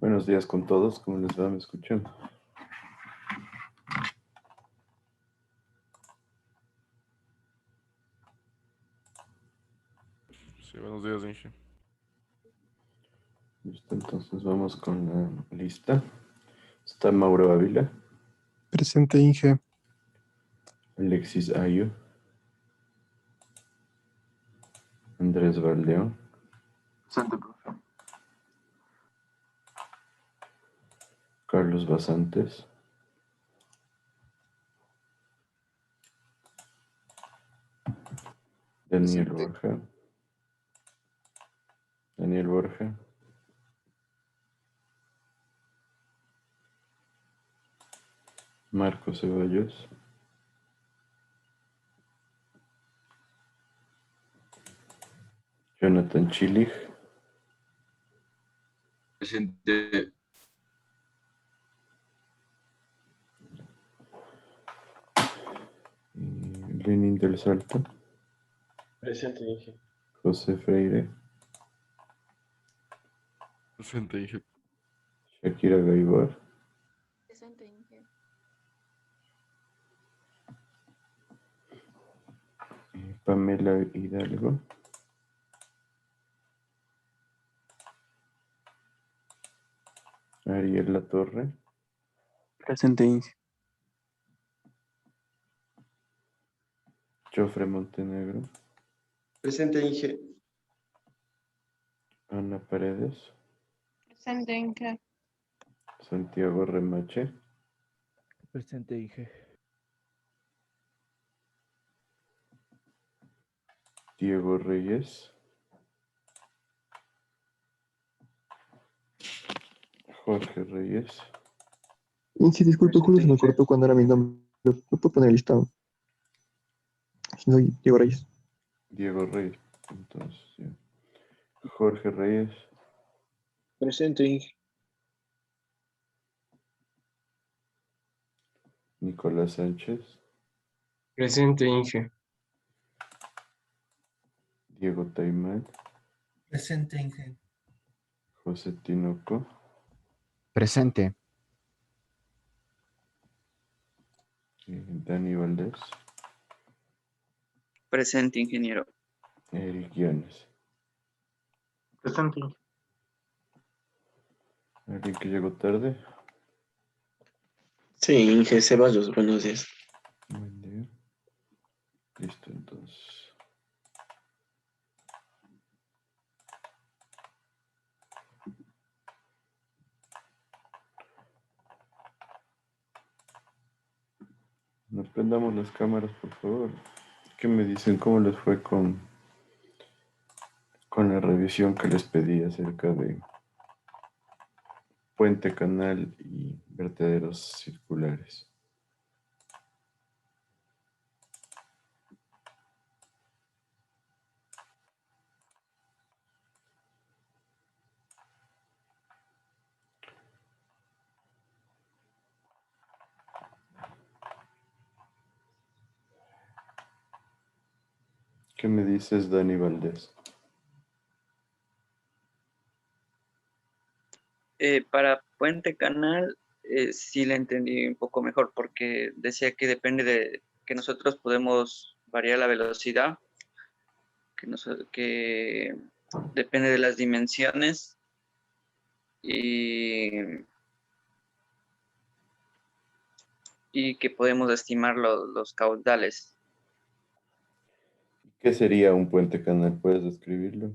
Buenos días con todos, ¿cómo les va? ¿Me escuchan? Sí, buenos días, Inge. Listo, entonces vamos con la lista. Está Mauro Ávila, Presente, Inge. Alexis Ayo, Andrés Valdeón, Presente, profe. Carlos Basantes, Daniel Presente. Borja, Daniel Borja, Marco Ceballos, Jonathan Chilich, Presente. Lenin del Salto, Presente, Inge. José Freire, Presente, Inge. Shakira Gaibar, Presente, Inge. Pamela Hidalgo, Ariel Latorre, Presente, Inge. Jofre Montenegro, Presente, Inge. Ana Paredes, Presente, Inge. Santiago Remache, Presente, Inge. Diego Reyes, Jorge Reyes, Inge, disculpe, Presente, justo se me Inge. cortó cuando era mi nombre. ¿No puedo poner el listado? Si no, Diego Reyes. Diego Reyes, entonces, ya. Jorge Reyes, Presente, Inge. Nicolás Sánchez, Presente, Inge. Diego Taimán, Presente, Inge. José Tinoco, Presente. Dani Valdés, Presente, ingeniero. Eric Llanes. Presente, Inge. ¿Alguien que llegó tarde? Sí, Inge Ceballos, buenos días. Buen día. Listo, entonces. No prendamos las cámaras, por favor. ¿Qué me dicen? ¿Cómo les fue con la revisión que les pedí acerca de puente, canal y vertederos circulares? ¿Qué me dices, Dani Valdés? Para Puente Canal, sí le entendí un poco mejor porque decía que depende de que nosotros podemos variar la velocidad, que depende de las dimensiones y, y que podemos estimar los caudales. ¿Qué sería un puente canal? ¿Puedes describirlo?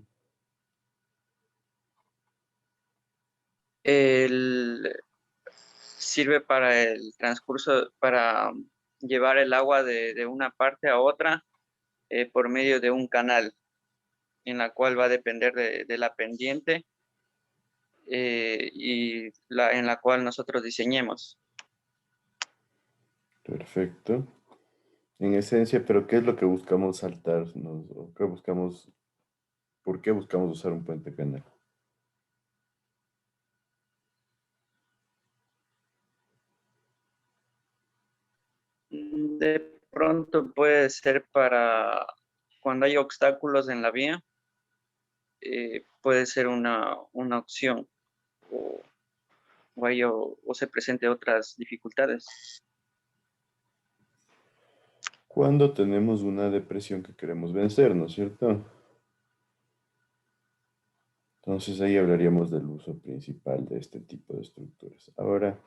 Sirve para el transcurso, para llevar el agua de una parte a otra por medio de un canal, en la cual va a depender de la pendiente en la cual nosotros diseñemos. Perfecto. En esencia, pero ¿qué es lo que buscamos saltarnos? ¿O qué buscamos, por qué buscamos usar un puente canal? De pronto puede ser para cuando hay obstáculos en la vía, puede ser una opción. O o se presente otras dificultades. Cuando tenemos una depresión que queremos vencer, ¿no es cierto? Entonces ahí hablaríamos del uso principal de este tipo de estructuras. Ahora,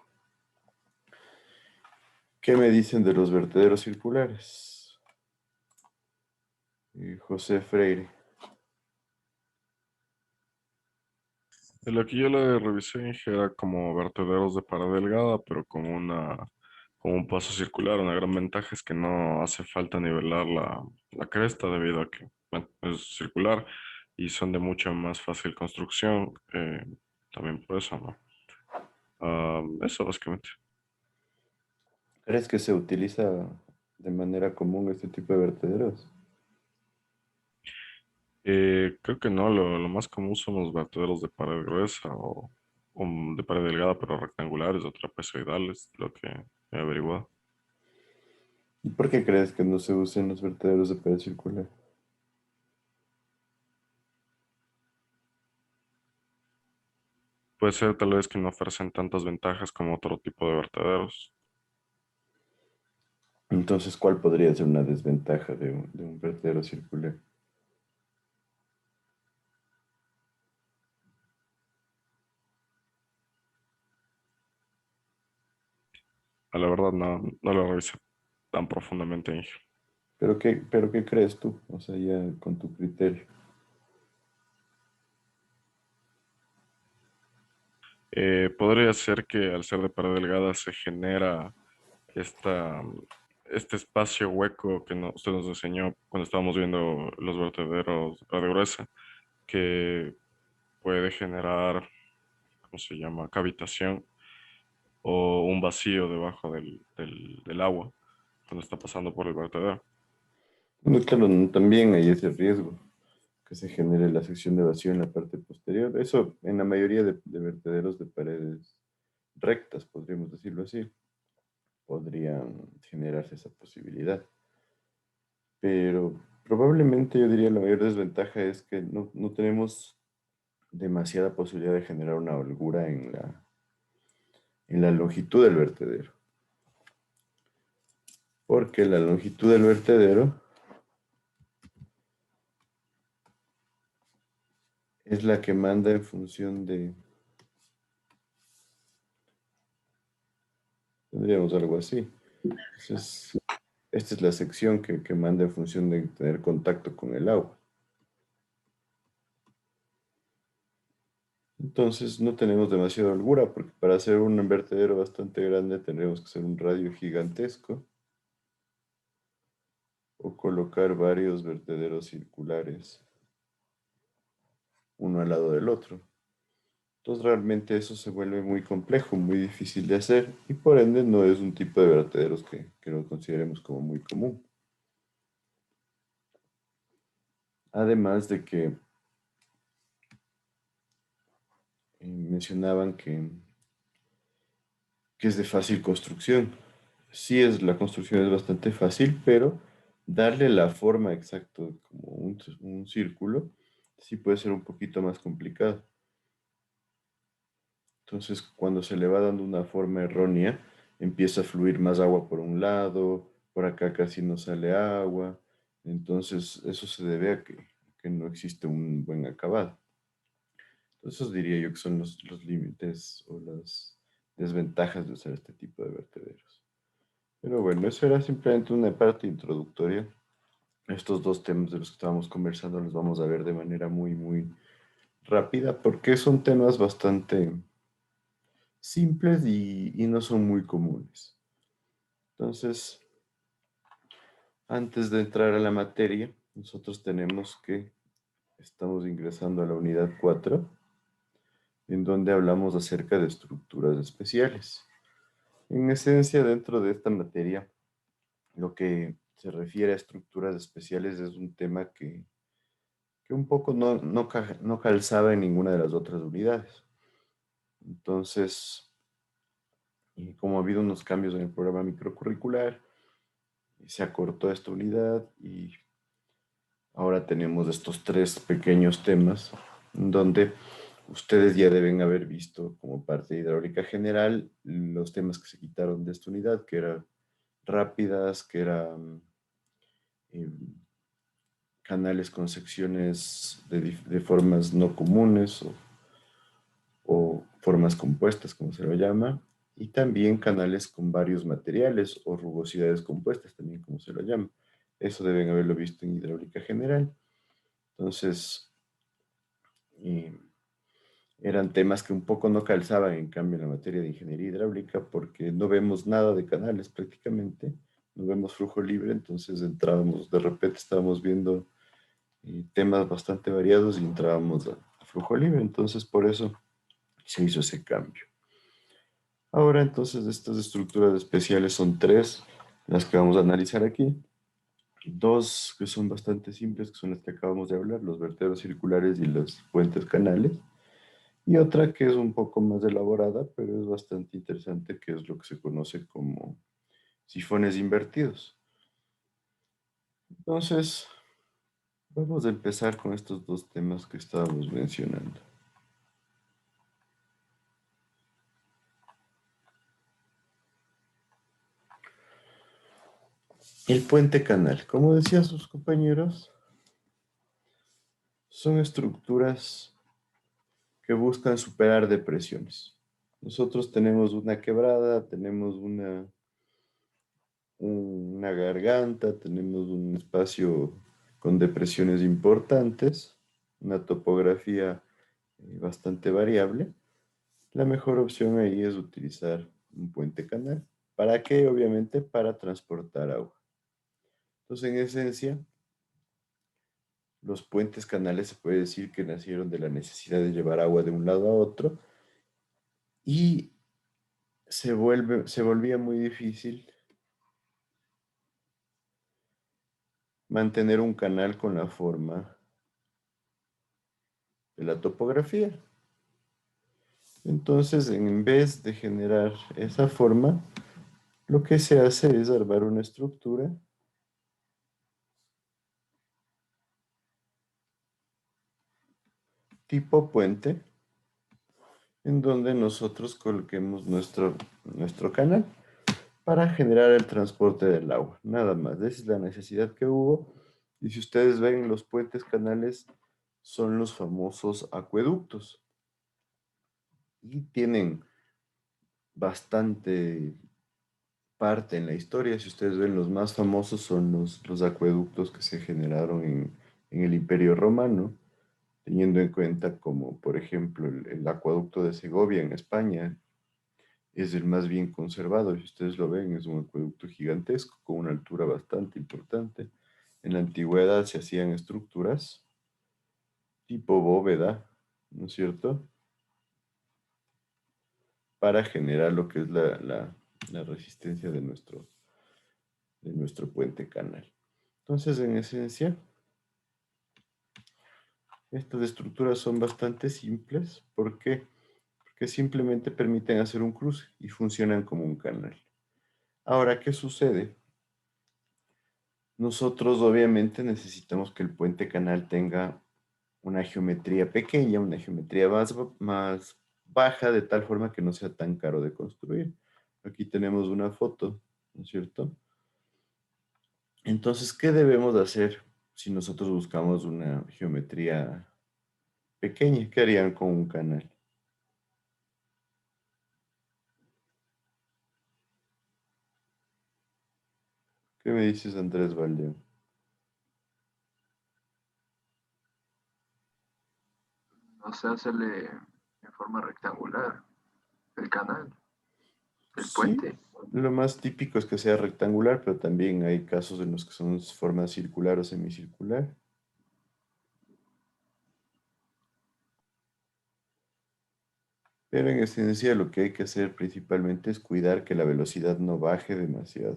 ¿qué me dicen de los vertederos circulares? José Freire. De lo que yo le revisé, Inge, era como vertederos de pared delgada, pero como un paso circular. Una gran ventaja es que no hace falta nivelar la cresta debido a que, bueno, es circular y son de mucha más fácil construcción. También por eso, ¿no? Eso básicamente. ¿Crees que se utiliza de manera común este tipo de vertederos? Creo que no, lo más común son los vertederos de pared gruesa o de pared delgada, pero rectangulares o trapezoidales, lo que he averiguado. ¿Y por qué crees que no se usan los vertederos de pared circular? Puede ser tal vez que no ofrecen tantas ventajas como otro tipo de vertederos. Entonces, ¿cuál podría ser una desventaja de un vertedero circular? A la verdad no lo revisé tan profundamente, Inge. ¿Pero qué crees tú? O sea, ya con tu criterio. Podría ser que al ser de pared delgada se genera esta, este espacio hueco que usted nos enseñó cuando estábamos viendo los vertederos de pared gruesa, que puede generar, ¿cómo se llama?, cavitación o un vacío debajo del agua cuando está pasando por el vertedero. Bueno, claro, también hay ese riesgo que se genere la sección de vacío en la parte posterior. Eso en la mayoría de vertederos de paredes rectas, podríamos decirlo así, podrían generarse esa posibilidad. Pero probablemente yo diría la mayor desventaja es que no tenemos demasiada posibilidad de generar una holgura en la longitud del vertedero. Porque la longitud del vertedero es la que manda en función de... Tendríamos algo así. Entonces, esta es la sección que manda en función de tener contacto con el agua. Entonces no tenemos demasiada holgura porque para hacer un vertedero bastante grande tendríamos que hacer un radio gigantesco o colocar varios vertederos circulares uno al lado del otro. Entonces realmente eso se vuelve muy complejo, muy difícil de hacer y por ende no es un tipo de vertederos que lo consideremos como muy común. Además de que mencionaban que es de fácil construcción. Sí, la construcción es bastante fácil, pero darle la forma exacta como un círculo sí puede ser un poquito más complicado. Entonces, cuando se le va dando una forma errónea, empieza a fluir más agua por un lado, por acá casi no sale agua. Entonces, eso se debe a que no existe un buen acabado. Entonces, diría yo que son los límites o las desventajas de usar este tipo de vertederos. Pero bueno, eso era simplemente una parte introductoria. Estos dos temas de los que estábamos conversando los vamos a ver de manera muy, muy rápida porque son temas bastante simples y no son muy comunes. Entonces, antes de entrar a la materia, nosotros tenemos que, estamos ingresando a la unidad 4, en donde hablamos acerca de estructuras especiales. En esencia, dentro de esta materia, lo que se refiere a estructuras especiales es un tema que un poco no calzaba en ninguna de las otras unidades. Entonces, y como ha habido unos cambios en el programa microcurricular, se acortó esta unidad y ahora tenemos estos tres pequeños temas donde ustedes ya deben haber visto como parte de hidráulica general los temas que se quitaron de esta unidad, que eran rápidas, que eran canales con secciones de formas no comunes o formas compuestas, como se lo llama, y también canales con varios materiales o rugosidades compuestas, también como se lo llama. Eso deben haberlo visto en hidráulica general. Entonces, eran temas que un poco no calzaban, en cambio, en la materia de ingeniería hidráulica, porque no vemos nada de canales prácticamente, no vemos flujo libre, entonces entrábamos, de repente estábamos viendo temas bastante variados y entrábamos a flujo libre, entonces por eso se hizo ese cambio. Ahora entonces estas estructuras especiales son tres las que vamos a analizar aquí. Dos que son bastante simples, que son las que acabamos de hablar, los vertederos circulares y los puentes canales. Y otra que es un poco más elaborada, pero es bastante interesante, que es lo que se conoce como sifones invertidos. Entonces, vamos a empezar con estos dos temas que estábamos mencionando. El puente canal, como decían sus compañeros, son estructuras que buscan superar depresiones. Nosotros tenemos una quebrada, tenemos una garganta, tenemos un espacio con depresiones importantes, una topografía bastante variable. La mejor opción ahí es utilizar un puente canal. ¿Para qué? Obviamente para transportar agua. Entonces, en esencia, los puentes canales se puede decir que nacieron de la necesidad de llevar agua de un lado a otro y se volvía muy difícil mantener un canal con la forma de la topografía. Entonces, en vez de generar esa forma, lo que se hace es armar una estructura tipo puente, en donde nosotros coloquemos nuestro canal para generar el transporte del agua. Nada más, esa es la necesidad que hubo. Y si ustedes ven, los puentes canales son los famosos acueductos. Y tienen bastante parte en la historia. Si ustedes ven, los más famosos son los acueductos que se generaron en el Imperio Romano, teniendo en cuenta como, por ejemplo, el acueducto de Segovia en España es el más bien conservado. Si ustedes lo ven, es un acueducto gigantesco con una altura bastante importante. En la antigüedad se hacían estructuras tipo bóveda, ¿no es cierto?, para generar lo que es la resistencia de nuestro puente canal. Entonces, en esencia, estas estructuras son bastante simples. ¿Por qué? Porque simplemente permiten hacer un cruce y funcionan como un canal. Ahora, ¿qué sucede? Nosotros obviamente necesitamos que el puente canal tenga una geometría pequeña, una geometría más baja, de tal forma que no sea tan caro de construir. Aquí tenemos una foto, ¿no es cierto? Entonces, ¿qué debemos hacer si nosotros buscamos una geometría pequeña? ¿Qué harían con un canal? ¿Qué me dices, Andrés Valdeón? No sé, hacerle en forma rectangular el canal, el Sí, puente. lo más típico es que sea rectangular, pero también hay casos en los que son forma circular o semicircular. Pero en esencia lo que hay que hacer principalmente es cuidar que la velocidad no baje demasiado.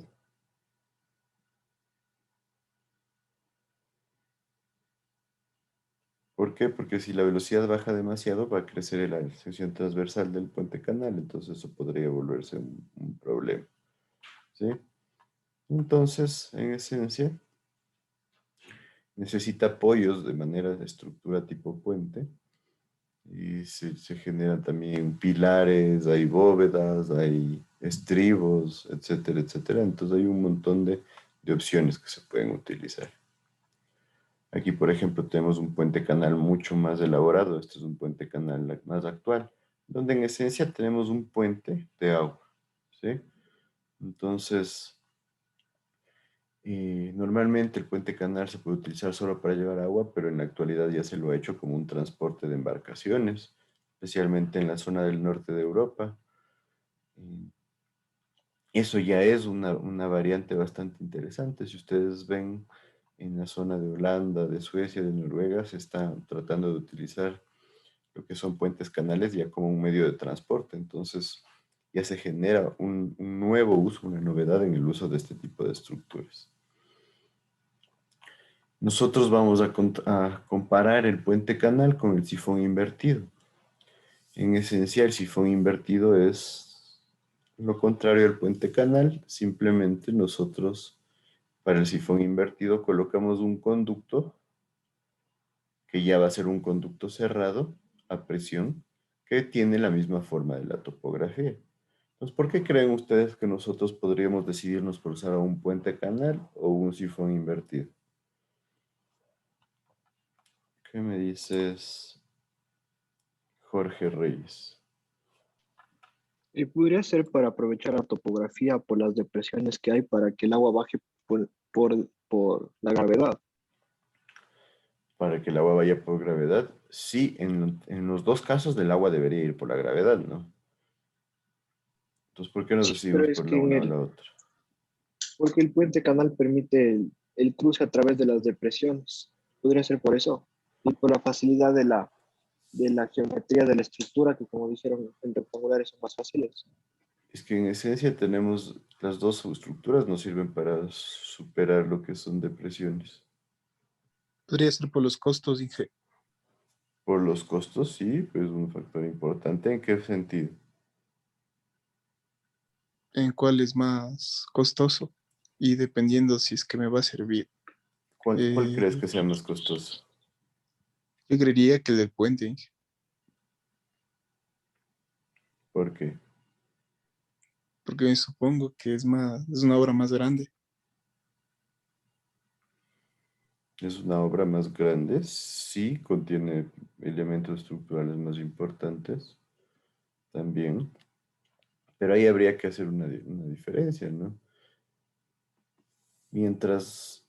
¿Por qué? Porque si la velocidad baja demasiado va a crecer la sección transversal del puente canal, entonces eso podría volverse un problema. ¿Sí? Entonces, en esencia, necesita apoyos de manera de estructura tipo puente y se generan también pilares, hay bóvedas, hay estribos, etcétera, etcétera. Entonces hay un montón de opciones que se pueden utilizar. Aquí, por ejemplo, tenemos un puente canal mucho más elaborado. Este es un puente canal más actual, donde en esencia tenemos un puente de agua, ¿sí? Entonces, normalmente el puente canal se puede utilizar solo para llevar agua, pero en la actualidad ya se lo ha hecho como un transporte de embarcaciones, especialmente en la zona del norte de Europa. Eso ya es una variante bastante interesante. Si ustedes ven en la zona de Holanda, de Suecia, de Noruega, se está tratando de utilizar lo que son puentes canales ya como un medio de transporte. Entonces ya se genera un nuevo uso, una novedad en el uso de este tipo de estructuras. Nosotros vamos a comparar el puente canal con el sifón invertido. En esencia, el sifón invertido es lo contrario al puente canal. Simplemente nosotros, para el sifón invertido, colocamos un conducto que ya va a ser un conducto cerrado a presión que tiene la misma forma de la topografía. Entonces, ¿por qué creen ustedes que nosotros podríamos decidirnos por usar un puente canal o un sifón invertido? ¿Qué me dices, Jorge Reyes? Y podría ser para aprovechar la topografía por las depresiones que hay para que el agua baje por la gravedad. Para que el agua vaya por gravedad. Sí, en los dos casos del agua debería ir por la gravedad, ¿no? Entonces, ¿por qué nos Sí, pero decidimos es por que la una o la otra? porque el puente canal permite el cruce a través de las depresiones. Podría ser por eso. Y por la facilidad de la geometría de la estructura, que como dijeron, en rectangulares son más fáciles. Es que en esencia tenemos las dos estructuras nos sirven para superar lo que son depresiones. Podría ser por los costos, Inge. Por los costos, sí, pues un factor importante. ¿En qué sentido? En cuál es más costoso y dependiendo si es que me va a servir. ¿Cuál crees Eh, que sea más costoso? yo creería que el del puente, Inge, ¿Por qué? porque me supongo que es una obra más grande. Es una obra más grande, sí, contiene elementos estructurales más importantes también, pero ahí habría que hacer una diferencia, ¿no? Mientras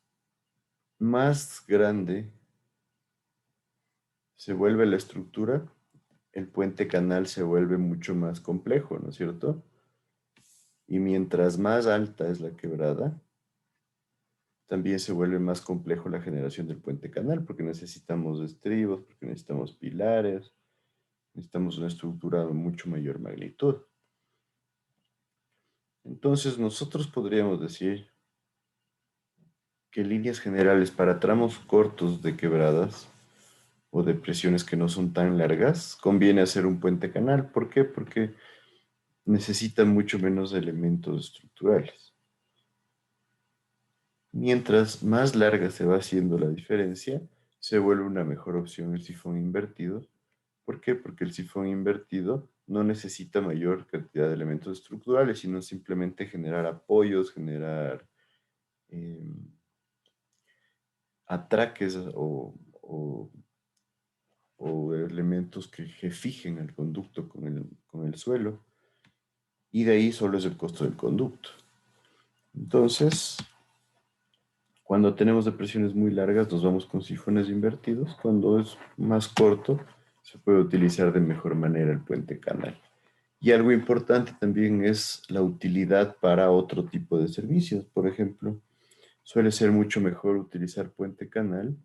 más grande se vuelve la estructura, el puente canal se vuelve mucho más complejo, ¿no es cierto? Y mientras más alta es la quebrada, también se vuelve más complejo la generación del puente canal, porque necesitamos estribos, porque necesitamos pilares, necesitamos una estructura de mucho mayor magnitud. Entonces, nosotros podríamos decir que en líneas generales para tramos cortos de quebradas o depresiones que no son tan largas, conviene hacer un puente canal. ¿Por qué? Porque necesita mucho menos elementos estructurales. Mientras más larga se va haciendo la diferencia, se vuelve una mejor opción el sifón invertido. ¿Por qué? Porque el sifón invertido no necesita mayor cantidad de elementos estructurales, sino simplemente generar apoyos, generar atraques o elementos que fijen el conducto con el suelo. Y de ahí solo es el costo del conducto. Entonces, cuando tenemos depresiones muy largas, nos vamos con sifones invertidos. Cuando es más corto, se puede utilizar de mejor manera el puente canal. Y algo importante también es la utilidad para otro tipo de servicios. Por ejemplo, suele ser mucho mejor utilizar puente canal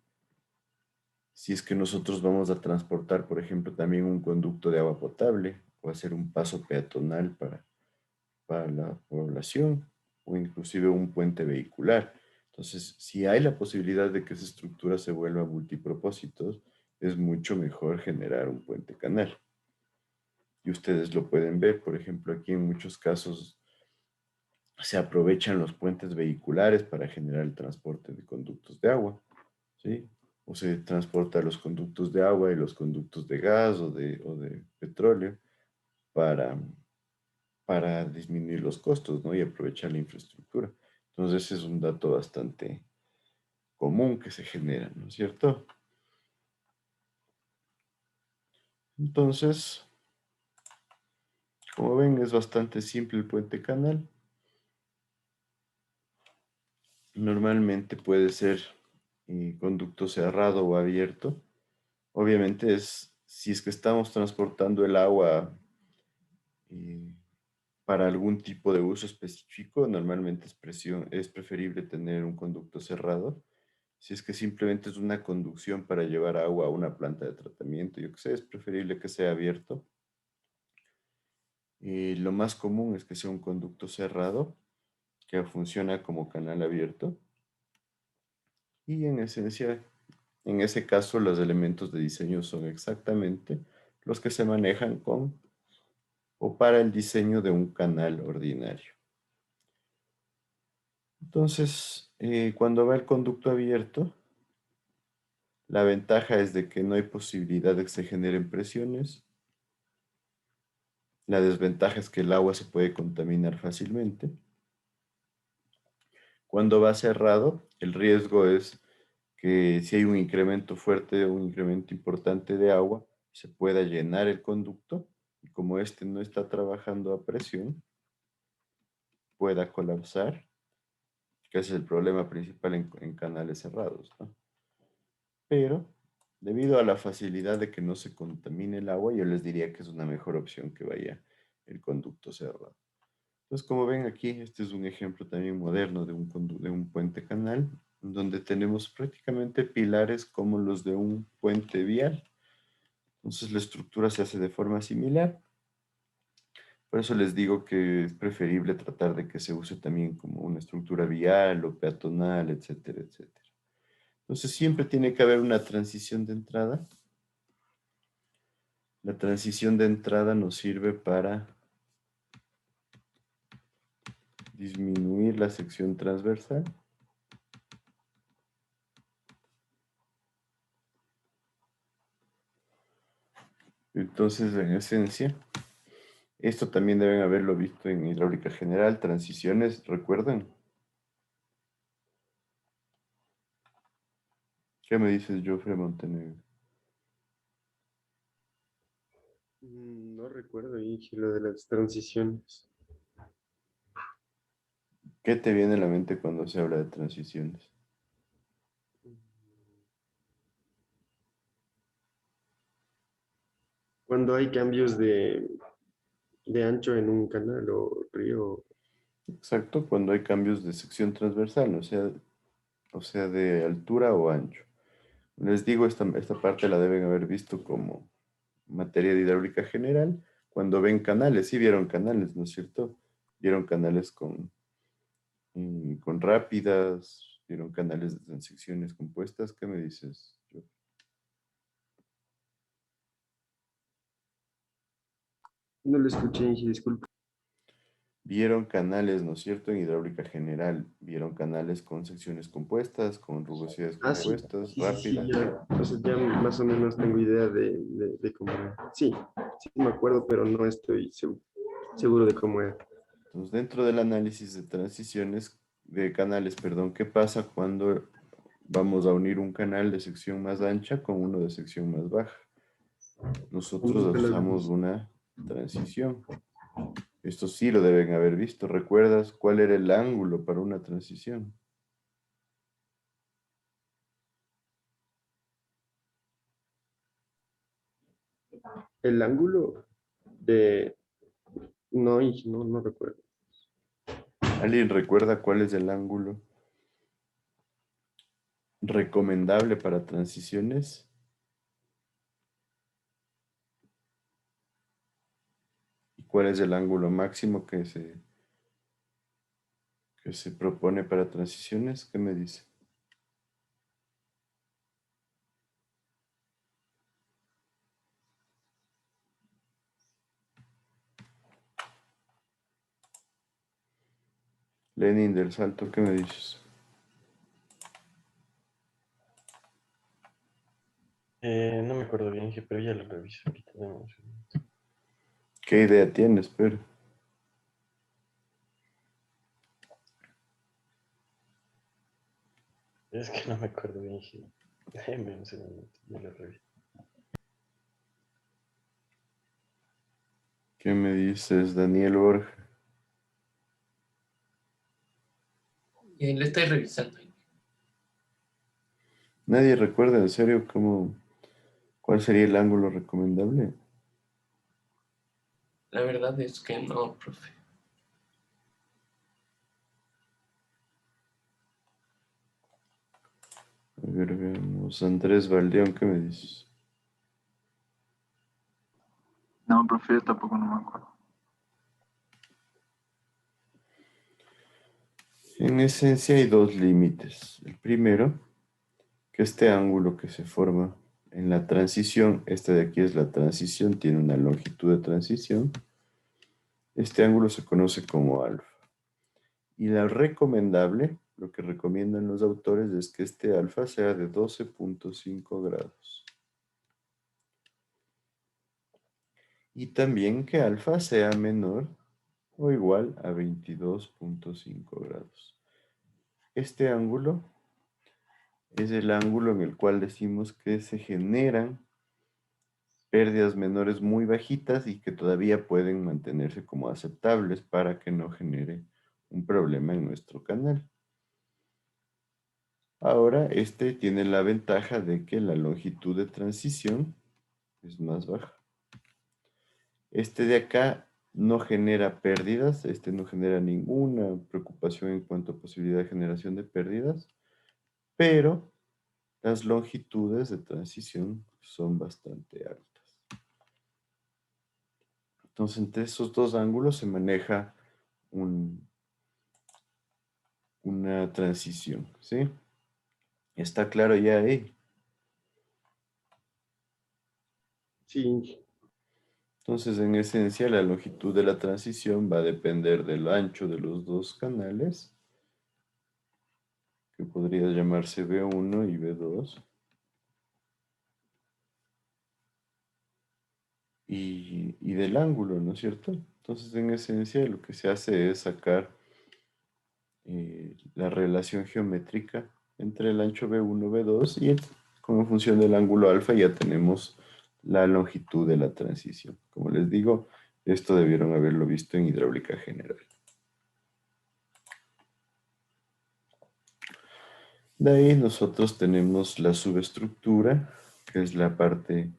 si es que nosotros vamos a transportar, por ejemplo, también un conducto de agua potable o hacer un paso peatonal para la población o inclusive un puente vehicular. Entonces, si hay la posibilidad de que esa estructura se vuelva multipropósitos, es mucho mejor generar un puente canal. Y ustedes lo pueden ver, por ejemplo, aquí en muchos casos se aprovechan los puentes vehiculares para generar el transporte de conductos de agua, ¿sí? o se transporta los conductos de agua y los conductos de gas o de petróleo para, para disminuir los costos, ¿no? Y aprovechar la infraestructura. Entonces, ese es un dato bastante común que se genera, ¿no es cierto? Entonces, como ven, es bastante simple el puente canal. Normalmente puede ser conducto cerrado o abierto. Obviamente si es que estamos transportando el agua eh, para algún tipo de uso específico, normalmente es preferible tener un conducto cerrado. Si es que simplemente es una conducción para llevar agua a una planta de tratamiento, yo que sé, es preferible que sea abierto. Lo más común es que sea un conducto cerrado que funciona como canal abierto. Y en esencia, en ese caso, los elementos de diseño son exactamente los que se manejan con o para el diseño de un canal ordinario. Entonces, cuando va el conducto abierto, la ventaja es de que no hay posibilidad de que se generen presiones. La desventaja es que el agua se puede contaminar fácilmente. Cuando va cerrado, el riesgo es que si hay un incremento fuerte o un incremento importante de agua, se pueda llenar el conducto y como este no está trabajando a presión, pueda colapsar, que ese es el problema principal en canales cerrados, ¿no? Pero debido a la facilidad de que no se contamine el agua, yo les diría que es una mejor opción que vaya el conducto cerrado. Entonces, como ven aquí, este es un ejemplo también moderno de un puente canal, donde tenemos prácticamente pilares como los de un puente vial. Entonces, la estructura se hace de forma similar. Por eso les digo que es preferible tratar de que se use también como una estructura vial o peatonal, etcétera, etcétera. Entonces, siempre tiene que haber una transición de entrada. La transición de entrada nos sirve para disminuir la sección transversal. Entonces, en esencia, esto también deben haberlo visto en hidráulica general, transiciones, ¿recuerdan? ¿Qué me dices, Jofre Montenegro? No recuerdo, Inge, lo de las transiciones. ¿Qué te viene a la mente cuando se habla de transiciones? Cuando hay cambios de ancho en un canal o río. Exacto, cuando hay cambios de sección transversal, o sea, de altura o ancho. Les digo, esta parte la deben haber visto como materia de hidráulica general. Cuando ven canales, sí vieron canales, ¿no es cierto? Vieron canales con rápidas, vieron canales de transecciones compuestas. ¿Qué me dices? No lo escuché, Inge, disculpa. Vieron canales, ¿no es cierto? En hidráulica general, vieron canales con secciones compuestas, con rugosidades Sí, compuestas, sí, rápidas. ya, o sea, ya más o menos tengo idea de cómo era. Sí, sí me acuerdo, pero no estoy seguro de cómo era. Entonces, dentro del análisis de transiciones, de canales, perdón, ¿qué pasa cuando vamos a unir un canal de sección más ancha con uno de sección más baja? Nosotros Nunca lo usamos vimos. una transición. Esto sí lo deben haber visto. ¿Recuerdas cuál era el ángulo para una transición? El ángulo de... No, Inge, no recuerdo. ¿Alguien recuerda cuál es el ángulo recomendable para transiciones? ¿Y cuál es el ángulo máximo que se propone para transiciones? ¿Qué me dice? Lenin del Salto, ¿qué me dices? acuerdo bien, pero ya lo reviso ahorita. ¿Qué idea tienes, pero? Es que no me acuerdo bien. Déjame un segundo, ya lo reviso. ¿Qué me dices, Daniel Borja? Le estoy revisando. ¿Nadie recuerda en serio cuál sería el ángulo recomendable? La verdad es que no, profe. A ver, veamos. Andrés Valdeón, ¿qué me dices? No, profe, yo tampoco no me acuerdo. En esencia hay dos límites. El primero, que este ángulo que se forma en la transición, este de aquí es la transición, tiene una longitud de transición. Este ángulo se conoce como alfa. Y la recomendable, lo que recomiendan los autores es que este alfa sea de 12.5 grados. Y también que alfa sea menor o igual a 22.5 grados. Este ángulo es el ángulo en el cual decimos que se generan pérdidas menores muy bajitas y que todavía pueden mantenerse como aceptables para que no genere un problema en nuestro canal. Ahora, este tiene la ventaja de que la longitud de transición es más baja. Este de acá no genera pérdidas, este no genera ninguna preocupación en cuanto a posibilidad de generación de pérdidas, pero las longitudes de transición son bastante altas. Entonces, entre esos dos ángulos se maneja una transición, ¿sí? ¿Está claro ya ahí? Sí. Entonces, en esencia, la longitud de la transición va a depender del ancho de los dos canales, que podría llamarse B1 y B2. Y del ángulo, ¿no es cierto? Entonces, en esencia, lo que se hace es sacar la relación geométrica entre el ancho B1 y B2 y como función del ángulo alfa ya tenemos la longitud de la transición. Como les digo, esto debieron haberlo visto en hidráulica general. De ahí nosotros tenemos la subestructura, que es la parte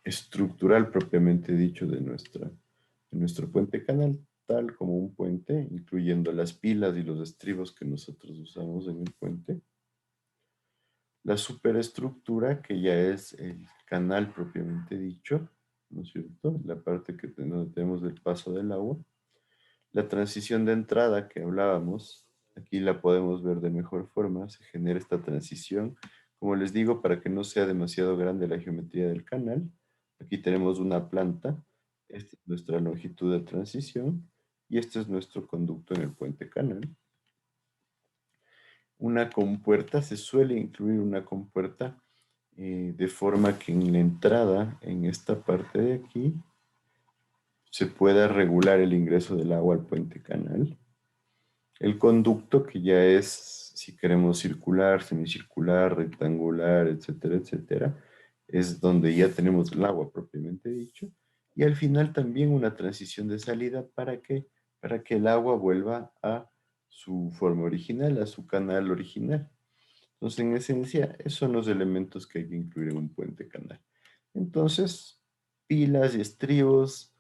estructural propiamente dicho de nuestro puente canal, tal como un puente, incluyendo las pilas y los estribos que nosotros usamos en el puente. La superestructura, que ya es el canal propiamente dicho, ¿no es cierto? La parte donde tenemos el paso del agua. La transición de entrada que hablábamos, aquí la podemos ver de mejor forma, se genera esta transición, como les digo, para que no sea demasiado grande la geometría del canal. Aquí tenemos una planta, esta es nuestra longitud de transición y este es nuestro conducto en el puente canal. Una compuerta, se suele incluir una compuerta de forma que en la entrada, en esta parte de aquí, se pueda regular el ingreso del agua al puente canal. El conducto, que ya es, si queremos circular, semicircular, rectangular, etcétera, etcétera, es donde ya tenemos el agua propiamente dicho. Y al final también una transición de salida para que el agua vuelva a su forma original, a su canal original. Entonces, en esencia, esos son los elementos que hay que incluir en un puente canal. Entonces, pilas y estribos,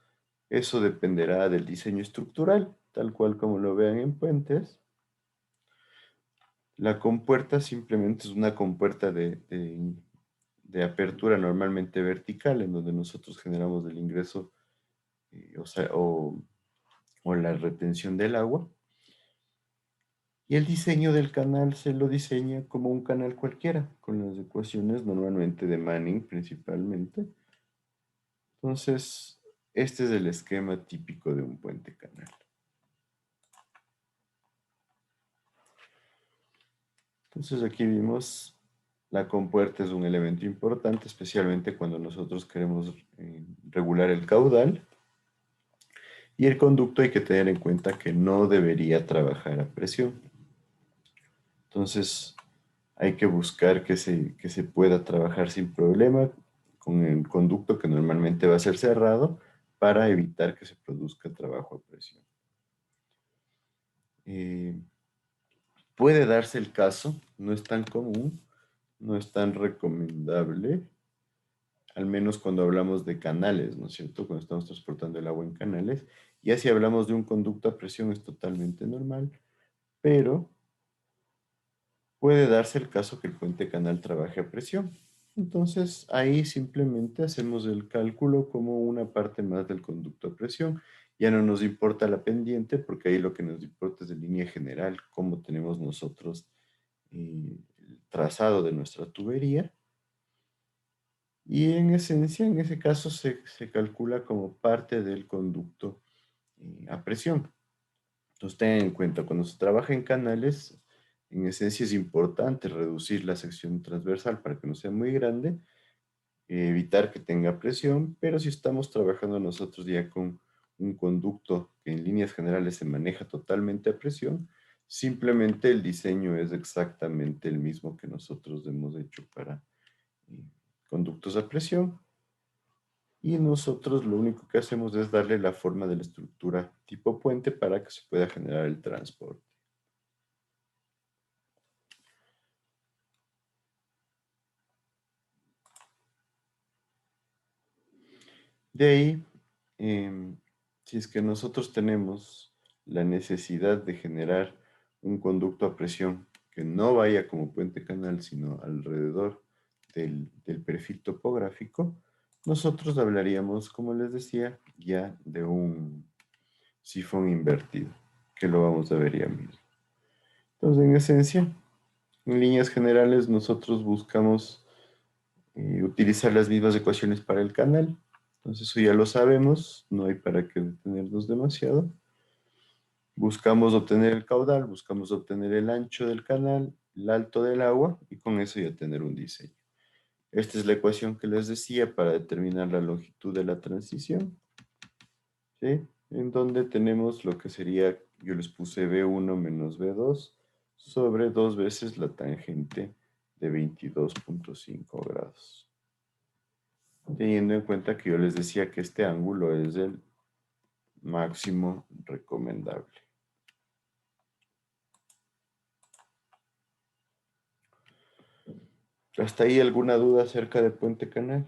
eso dependerá del diseño estructural, tal cual como lo vean en puentes. La compuerta simplemente es una compuerta de apertura normalmente vertical, en donde nosotros generamos el ingreso o la retención del agua. Y el diseño del canal se lo diseña como un canal cualquiera, con las ecuaciones normalmente de Manning principalmente. Entonces, este es el esquema típico de un puente canal. Entonces aquí vimos La compuerta es un elemento importante, especialmente cuando nosotros queremos regular el caudal. Y el conducto hay que tener en cuenta que no debería trabajar a presión. Entonces, hay que buscar que se pueda trabajar sin problema con el conducto que normalmente va a ser cerrado para evitar que se produzca trabajo a presión. Puede darse el caso, no es tan común, no es tan recomendable, al menos cuando hablamos de canales, ¿no es cierto? Cuando estamos transportando el agua en canales. Ya si hablamos de un conducto a presión es totalmente normal, pero puede darse el caso que el puente canal trabaje a presión. Entonces ahí simplemente hacemos el cálculo como una parte más del conducto a presión. Ya no nos importa la pendiente porque ahí lo que nos importa es de línea general, cómo tenemos nosotros el trazado de nuestra tubería. Y en esencia, en ese caso, se calcula como parte del conducto a presión. Entonces, ten en cuenta, cuando se trabaja en canales, en esencia es importante reducir la sección transversal para que no sea muy grande, evitar que tenga presión, pero si estamos trabajando nosotros ya con un conducto que en líneas generales se maneja totalmente a presión, simplemente el diseño es exactamente el mismo que nosotros hemos hecho para conductos a presión. Y nosotros lo único que hacemos es darle la forma de la estructura tipo puente para que se pueda generar el transporte. De ahí, si es que nosotros tenemos la necesidad de generar un conducto a presión que no vaya como puente canal, sino alrededor del perfil topográfico, nosotros hablaríamos, como les decía, ya de un sifón invertido, que lo vamos a ver ya mismo. Entonces, en esencia, en líneas generales, nosotros buscamos utilizar las mismas ecuaciones para el canal. Entonces, eso ya lo sabemos, no hay para qué detenernos demasiado. Buscamos obtener el caudal, buscamos obtener el ancho del canal, el alto del agua, y con eso ya tener un diseño. Esta es la ecuación que les decía para determinar la longitud de la transición, ¿sí? En donde tenemos lo que sería, yo les puse B1 menos B2 sobre 2 veces la tangente de 22.5 grados. Teniendo en cuenta que yo les decía que este ángulo es el máximo recomendable. ¿Hasta ahí alguna duda acerca de puente canal?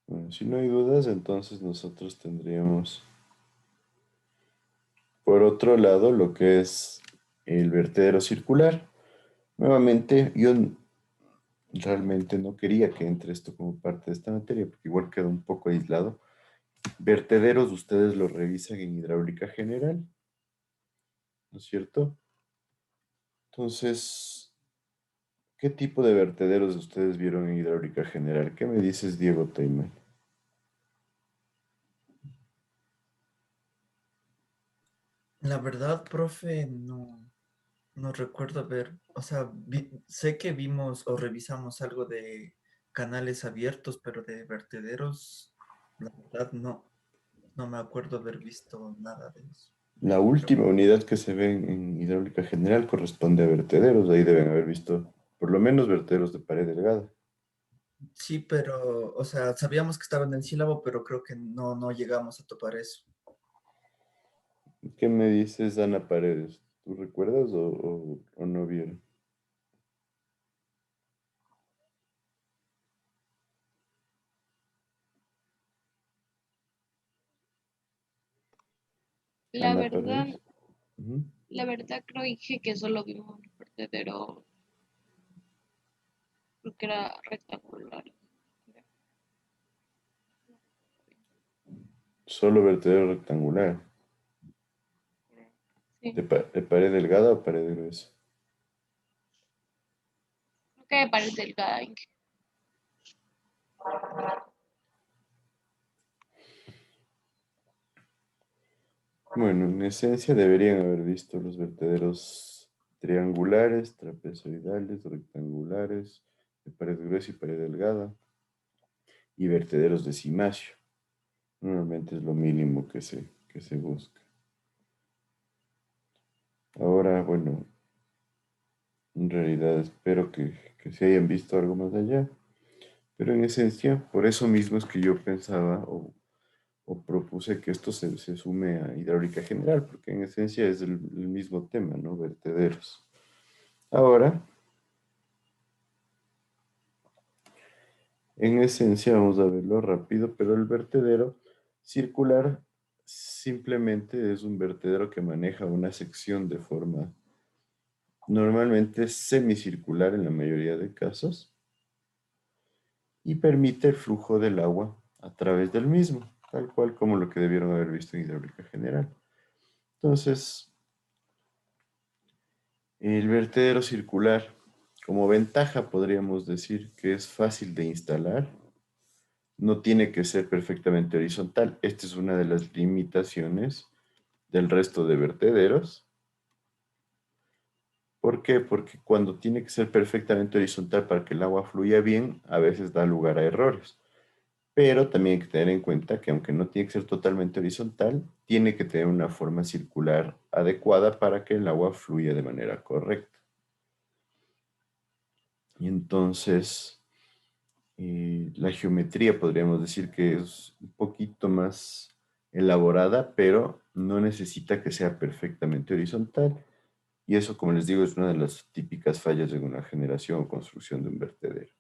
Bueno, si no hay dudas, entonces nosotros tendríamos, por otro lado, lo que es el vertedero circular. Nuevamente, yo realmente no quería que entre esto como parte de esta materia, porque igual queda un poco aislado. Vertederos, ustedes los revisan en hidráulica general, ¿no es cierto? Entonces, ¿qué tipo de vertederos ustedes vieron en hidráulica general? ¿Qué me dices, Diego Taiman? La verdad, profe, no recuerdo ver, o sea, sé que vimos o revisamos algo de canales abiertos, pero de vertederos, la verdad no me acuerdo haber visto nada de eso. La última unidad que se ve en hidráulica general corresponde a vertederos. Ahí deben haber visto por lo menos vertederos de pared delgada. Sí, pero, o sea, sabíamos que estaba en el sílabo, pero creo que no llegamos a topar eso. ¿Qué me dices, Ana Paredes? ¿Tú recuerdas o no vieron? La Ana verdad, Paredes. Ujú. la verdad creo dije que solo vimos un vertedero, creo que era rectangular. Solo vertedero rectangular. Sí, ¿De pared delgada o pared gruesa? creo que me parece delgada. Bueno, en esencia deberían haber visto los vertederos triangulares, trapezoidales, rectangulares, de pared gruesa y pared delgada, y vertederos de cimacio. Normalmente es lo mínimo que se busca. Ahora, bueno, en realidad espero que se hayan visto algo más allá, pero en esencia, por eso mismo es que yo pensaba o propuse que esto se sume a hidráulica general, porque en esencia es el mismo tema, ¿no? Vertederos. Ahora, en esencia, vamos a verlo rápido, pero el vertedero circular simplemente es un vertedero que maneja una sección de forma normalmente semicircular en la mayoría de casos y permite el flujo del agua a través del mismo, tal cual como lo que debieron haber visto en hidráulica general. Entonces, el vertedero circular, como ventaja podríamos decir que es fácil de instalar, no tiene que ser perfectamente horizontal. Esta es una de las limitaciones del resto de vertederos. ¿Por qué? Porque cuando tiene que ser perfectamente horizontal para que el agua fluya bien, a veces da lugar a errores. Pero también hay que tener en cuenta que aunque no tiene que ser totalmente horizontal, tiene que tener una forma circular adecuada para que el agua fluya de manera correcta. Y entonces, la geometría podríamos decir que es un poquito más elaborada, pero no necesita que sea perfectamente horizontal. Y eso, como les digo, es una de las típicas fallas de una generación o construcción de un vertedero.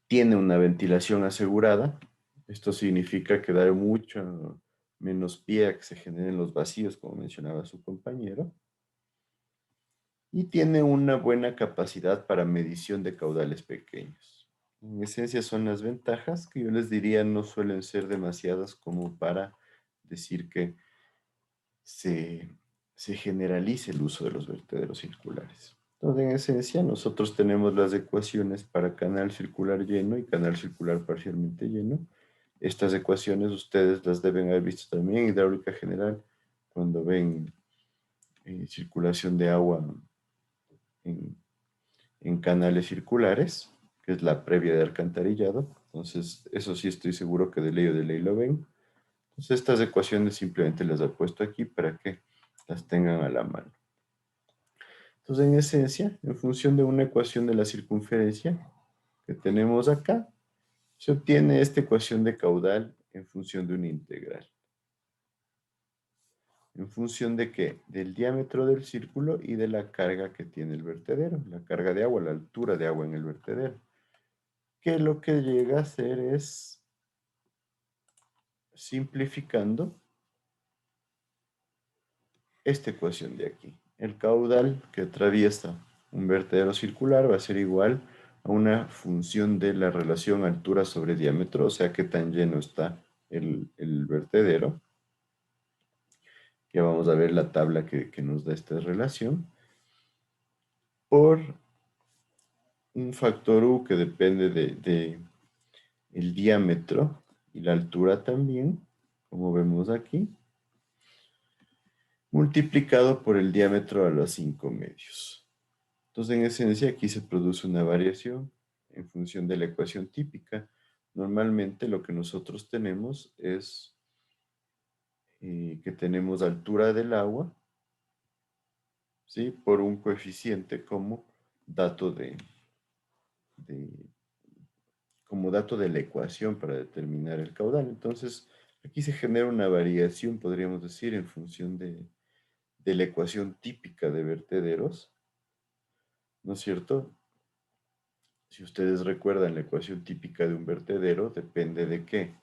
Tiene una ventilación asegurada. Esto significa que da mucho menos pie a que se generen los vacíos, como mencionaba su compañero. Y tiene una buena capacidad para medición de caudales pequeños. En esencia son las ventajas que yo les diría no suelen ser demasiadas como para decir que se generalice el uso de los vertederos circulares. Entonces, en esencia, nosotros tenemos las ecuaciones para canal circular lleno y canal circular parcialmente lleno. Estas ecuaciones ustedes las deben haber visto también en hidráulica general cuando ven circulación de agua en canales circulares, que es la previa de alcantarillado. Entonces, eso sí estoy seguro que de ley o de ley lo ven. Entonces, estas ecuaciones simplemente las he puesto aquí para que las tengan a la mano. Entonces, en esencia, en función de una ecuación de la circunferencia que tenemos acá, se obtiene esta ecuación de caudal en función de una integral. ¿En función de qué? Del diámetro del círculo y de la carga que tiene el vertedero, la carga de agua, la altura de agua en el vertedero. Que lo que llega a hacer es, simplificando, esta ecuación de aquí. El caudal que atraviesa un vertedero circular va a ser igual a una función de la relación altura sobre diámetro, o sea, qué tan lleno está el vertedero. Ya vamos a ver la tabla que nos da esta relación. Por un factor U que depende de el diámetro y la altura también, como vemos aquí, multiplicado por el diámetro a los 5 medios. Entonces, en esencia, aquí se produce una variación en función de la ecuación típica. Normalmente lo que nosotros tenemos es que tenemos altura del agua, ¿sí? Por un coeficiente como dato como dato de la ecuación para determinar el caudal. Entonces, aquí se genera una variación, podríamos decir, en función de la ecuación típica de vertederos, ¿no es cierto? Si ustedes recuerdan, la ecuación típica de un vertedero depende de qué.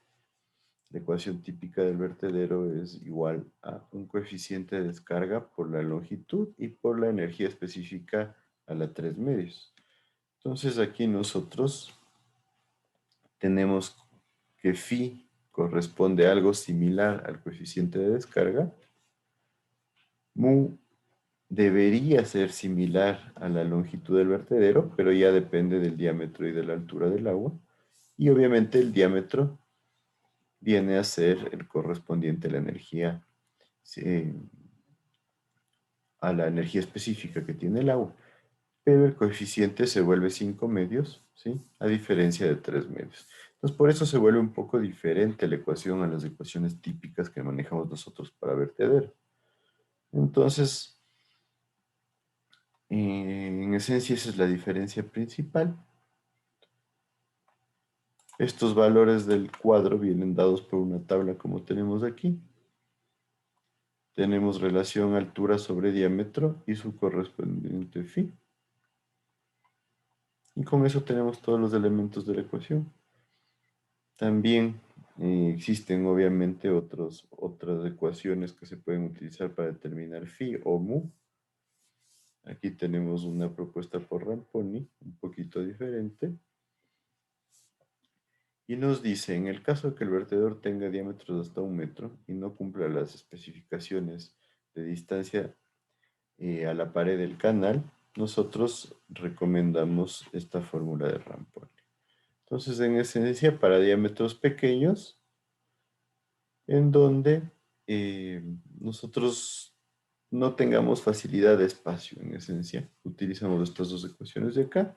La ecuación típica del vertedero es igual a un coeficiente de descarga por la longitud y por la energía específica a la 3 medios. Entonces aquí nosotros tenemos que phi corresponde a algo similar al coeficiente de descarga. Mu debería ser similar a la longitud del vertedero, pero ya depende del diámetro y de la altura del agua. Y obviamente el diámetro viene a ser el correspondiente a la energía, a la energía específica que tiene el agua. Pero el coeficiente se vuelve 5 medios, ¿sí? A diferencia de 3 medios. Entonces, por eso se vuelve un poco diferente la ecuación a las ecuaciones típicas que manejamos nosotros para vertedero. Entonces, en esencia, esa es la diferencia principal. Estos valores del cuadro vienen dados por una tabla como tenemos aquí. Tenemos relación altura sobre diámetro y su correspondiente phi. Y con eso tenemos todos los elementos de la ecuación. También existen obviamente otras ecuaciones que se pueden utilizar para determinar phi o mu. Aquí tenemos una propuesta por Ramponi, un poquito diferente. Y nos dice, en el caso de que el vertedor tenga diámetros de hasta 1 metro y no cumpla las especificaciones de distancia a la pared del canal, nosotros recomendamos esta fórmula de Ramponi. Entonces, en esencia, para diámetros pequeños, en donde nosotros no tengamos facilidad de espacio, en esencia, utilizamos estas dos ecuaciones de acá.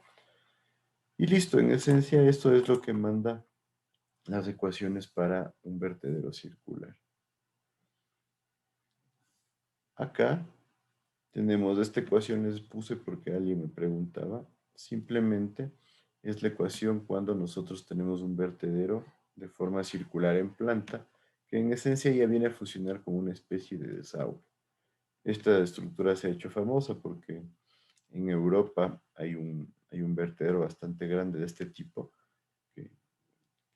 Y listo, en esencia, esto es lo que manda las ecuaciones para un vertedero circular. Acá tenemos esta ecuación, les puse porque alguien me preguntaba. Simplemente es la ecuación cuando nosotros tenemos un vertedero de forma circular en planta, que en esencia ya viene a funcionar como una especie de desagüe. Esta estructura se ha hecho famosa porque en Europa hay un vertedero bastante grande de este tipo que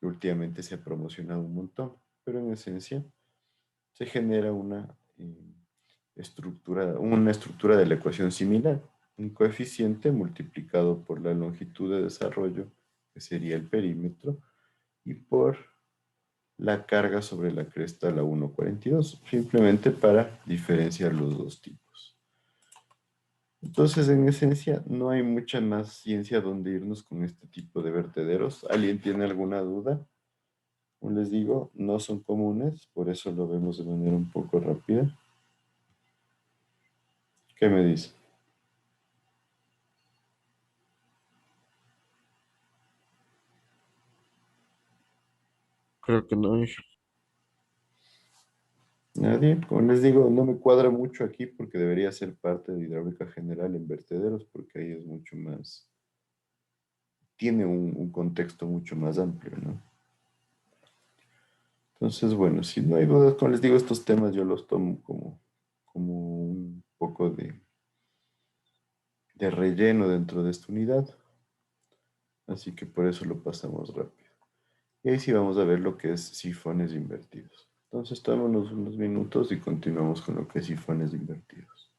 últimamente se ha promocionado un montón, pero en esencia se genera una estructura de la ecuación similar, un coeficiente multiplicado por la longitud de desarrollo, que sería el perímetro, y por la carga sobre la cresta, la 1,42, simplemente para diferenciar los dos tipos. Entonces, en esencia, no hay mucha más ciencia donde irnos con este tipo de vertederos. ¿Alguien tiene alguna duda? Como les digo, no son comunes, por eso lo vemos de manera un poco rápida. ¿Qué me dice? Creo que no, Inge. Nadie. Como les digo, no me cuadra mucho aquí porque debería ser parte de hidráulica general en vertederos porque ahí es mucho más, tiene un contexto mucho más amplio, ¿no? Entonces, bueno, si no hay dudas, como les digo, estos temas yo los tomo como un poco de relleno dentro de esta unidad. Así que por eso lo pasamos rápido. Y ahí sí vamos a ver lo que es sifones invertidos. Entonces, tomémonos unos minutos y continuamos con lo que es sifones invertidos.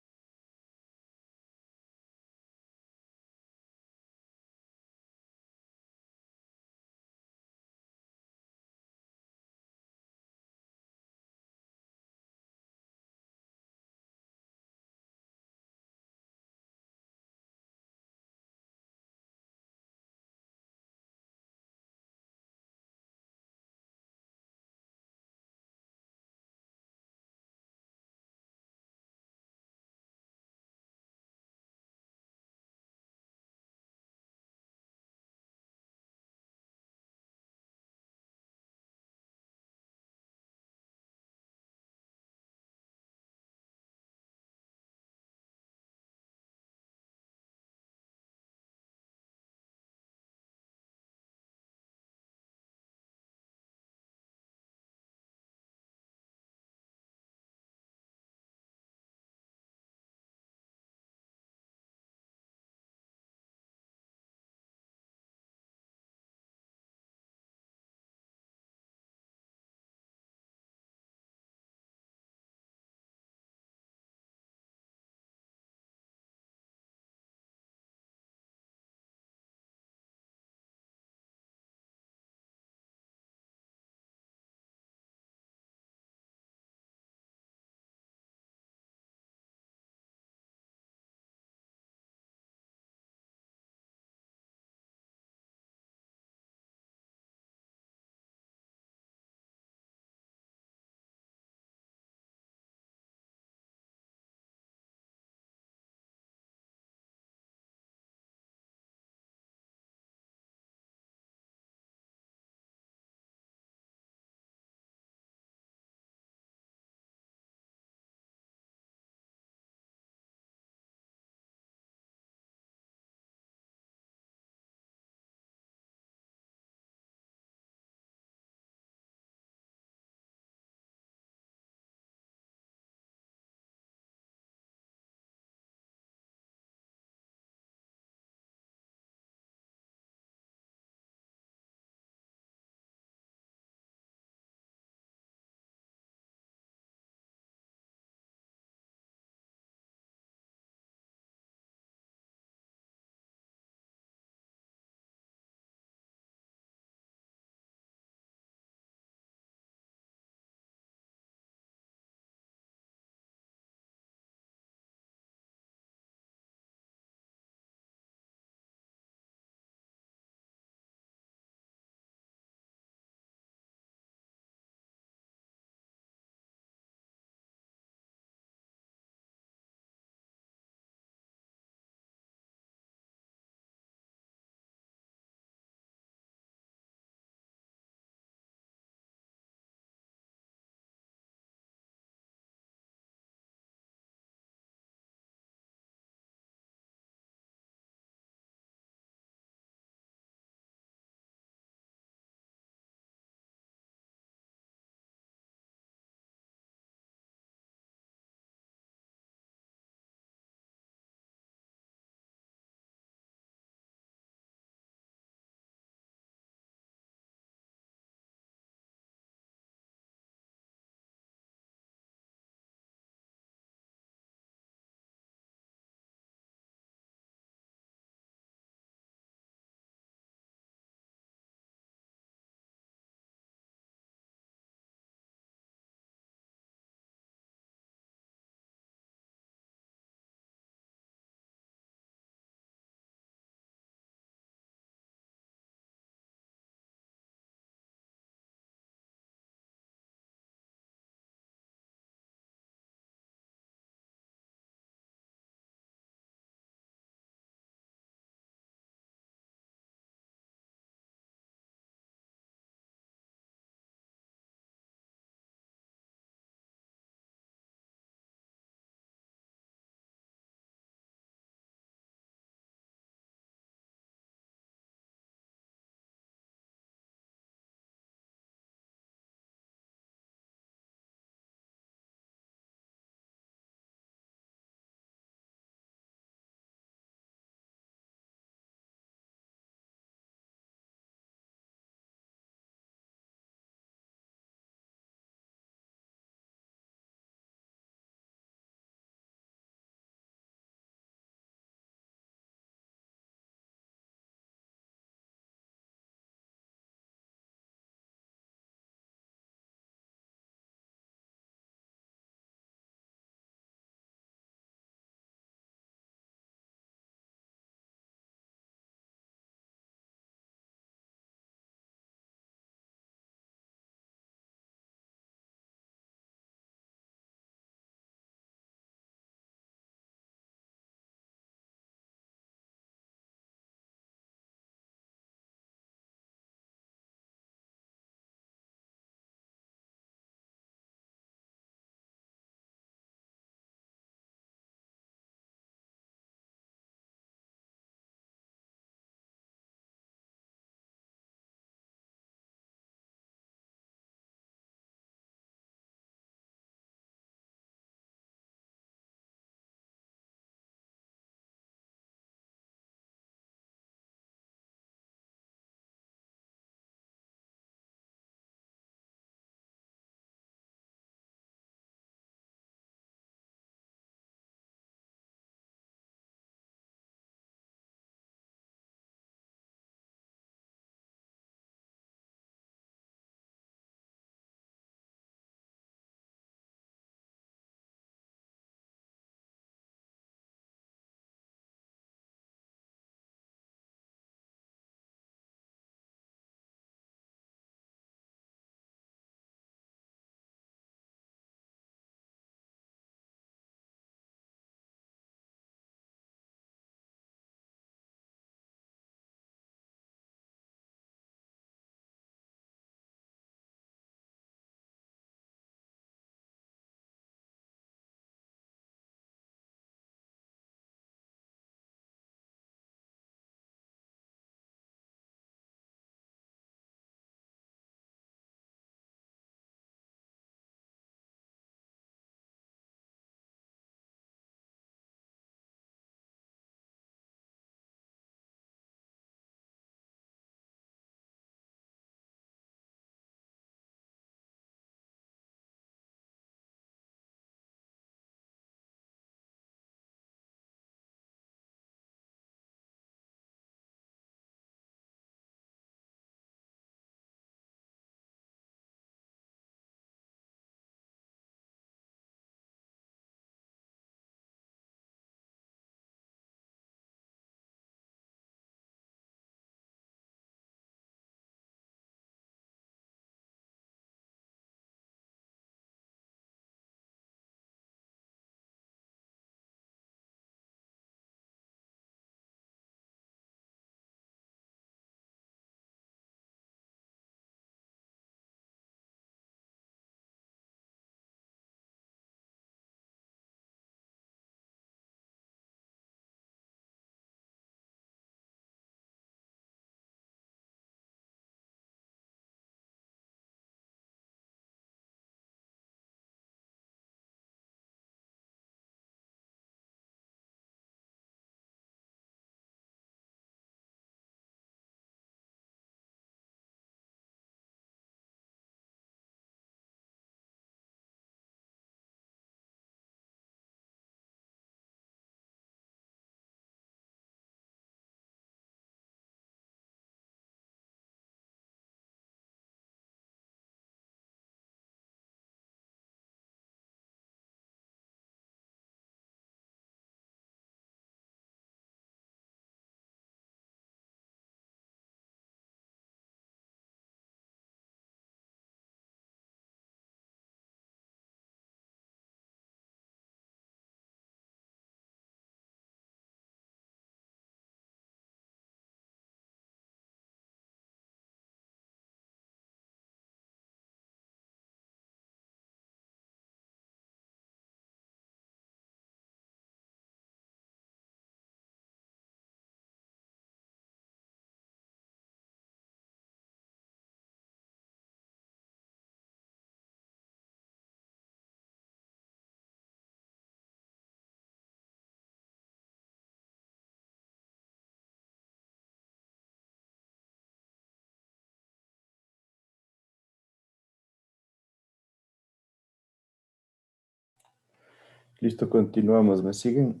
Listo, continuamos. ¿Me siguen?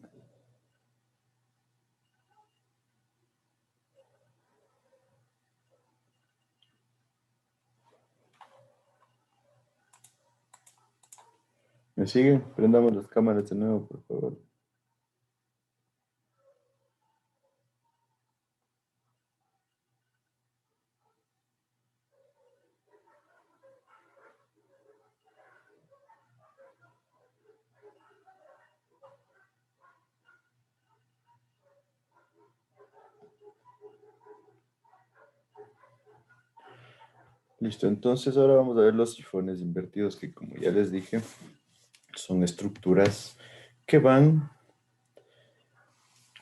¿Me siguen? Prendamos las cámaras de nuevo, por favor. Listo, entonces ahora vamos a ver los sifones invertidos que, como ya les dije, son estructuras que van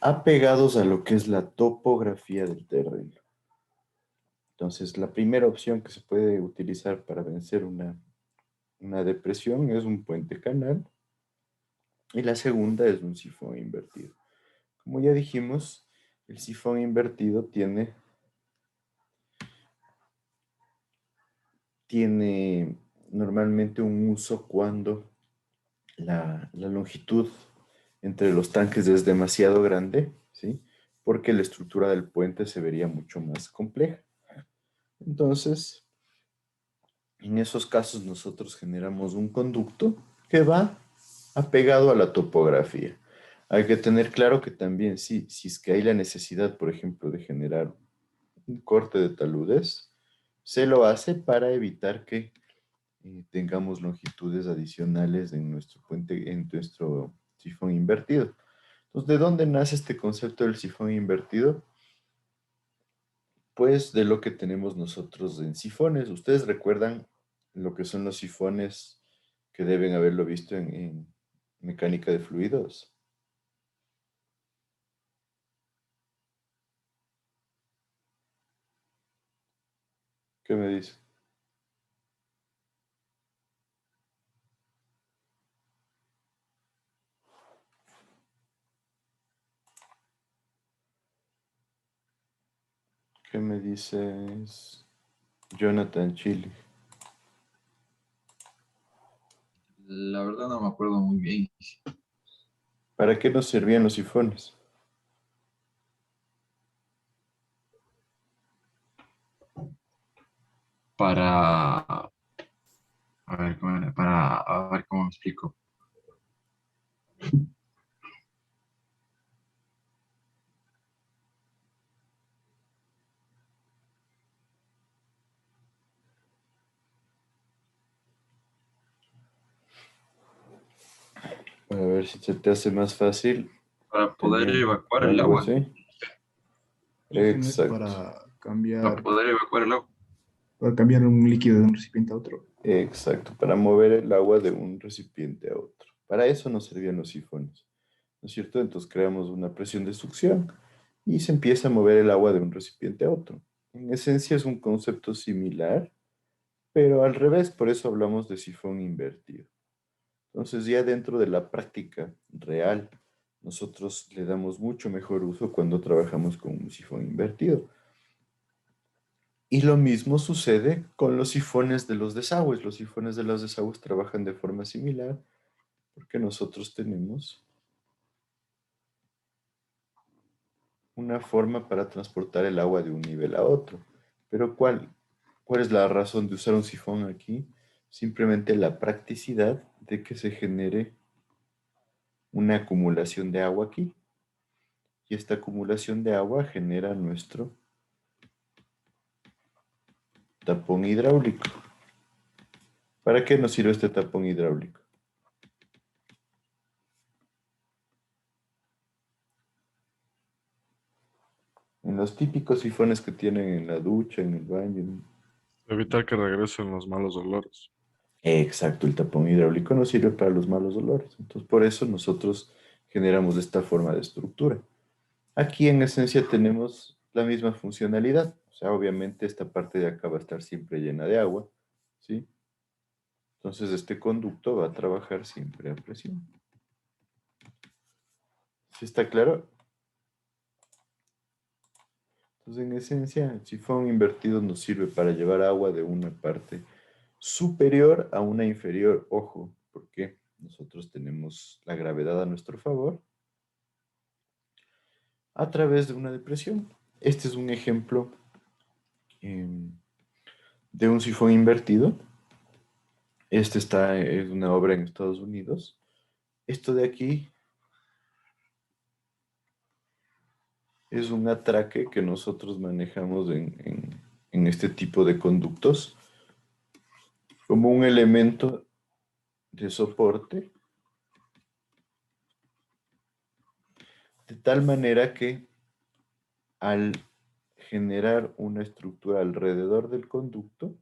apegados a lo que es la topografía del terreno. Entonces, la primera opción que se puede utilizar para vencer una depresión es un puente canal y la segunda es un sifón invertido. Como ya dijimos, el sifón invertido tiene normalmente un uso cuando la longitud entre los tanques es demasiado grande, ¿sí? Porque la estructura del puente se vería mucho más compleja. Entonces, en esos casos nosotros generamos un conducto que va apegado a la topografía. Hay que tener claro que también si es que hay la necesidad, por ejemplo, de generar un corte de taludes, se lo hace para evitar que tengamos longitudes adicionales en nuestro puente, en nuestro sifón invertido. Entonces, ¿de dónde nace este concepto del sifón invertido? Pues de lo que tenemos nosotros en sifones. ¿Ustedes recuerdan lo que son los sifones que deben haberlo visto en mecánica de fluidos? ¿Qué me dice? ¿Qué me dices, Jonathan Chile? La verdad no me acuerdo muy bien. ¿Para qué nos servían los sifones? Para, a ver, para, a ver cómo me explico. Para ver si se te hace más fácil. Para poder Tenía evacuar el algo agua. así. Oxígeno es Exacto. para Para poder evacuar el agua. cambiar un líquido de un recipiente a otro. Exacto, para mover el agua de un recipiente a otro. Para eso nos servían los sifones, ¿no es cierto? Entonces creamos una presión de succión y se empieza a mover el agua de un recipiente a otro. En esencia es un concepto similar, pero al revés, por eso hablamos de sifón invertido. Entonces ya dentro de la práctica real, nosotros le damos mucho mejor uso cuando trabajamos con un sifón invertido. Y lo mismo sucede con los sifones de los desagües. Los sifones de los desagües trabajan de forma similar porque nosotros tenemos una forma para transportar el agua de un nivel a otro. Pero ¿cuál es la razón de usar un sifón aquí? Simplemente la practicidad de que se genere una acumulación de agua aquí. Y esta acumulación de agua genera nuestro tapón hidráulico. ¿Para qué nos sirve este tapón hidráulico? En los típicos sifones que tienen en la ducha, en el baño. Evitar que regresen los malos olores. Exacto, el tapón hidráulico nos sirve para los malos olores. Entonces, por eso nosotros generamos esta forma de estructura. Aquí en esencia tenemos la misma funcionalidad. O sea, obviamente esta parte de acá va a estar siempre llena de agua, ¿sí? Entonces este conducto va a trabajar siempre a presión. ¿Sí está claro? Entonces en esencia el sifón invertido nos sirve para llevar agua de una parte superior a una inferior. Ojo, ¿por qué? nosotros tenemos la gravedad a nuestro favor a través de una depresión. Este es un ejemplo de un sifón invertido. Este es una obra en Estados Unidos. Esto de aquí es un atraque que nosotros manejamos en este tipo de conductos como un elemento de soporte, de tal manera que al generar una estructura alrededor del conducto,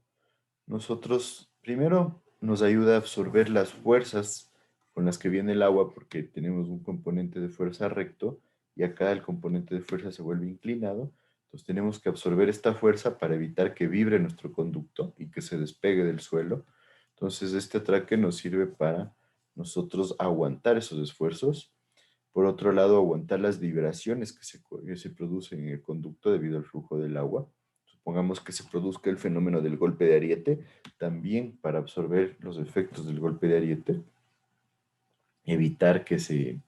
nosotros primero nos ayuda a absorber las fuerzas con las que viene el agua, porque tenemos un componente de fuerza recto y acá el componente de fuerza se vuelve inclinado. Entonces tenemos que absorber esta fuerza para evitar que vibre nuestro conducto y que se despegue del suelo. Entonces este atraque nos sirve para nosotros aguantar esos esfuerzos. Por otro lado, aguantar las vibraciones que se producen en el conducto debido al flujo del agua. Supongamos que se produzca el fenómeno del golpe de ariete, también para absorber los efectos del golpe de ariete, evitar que se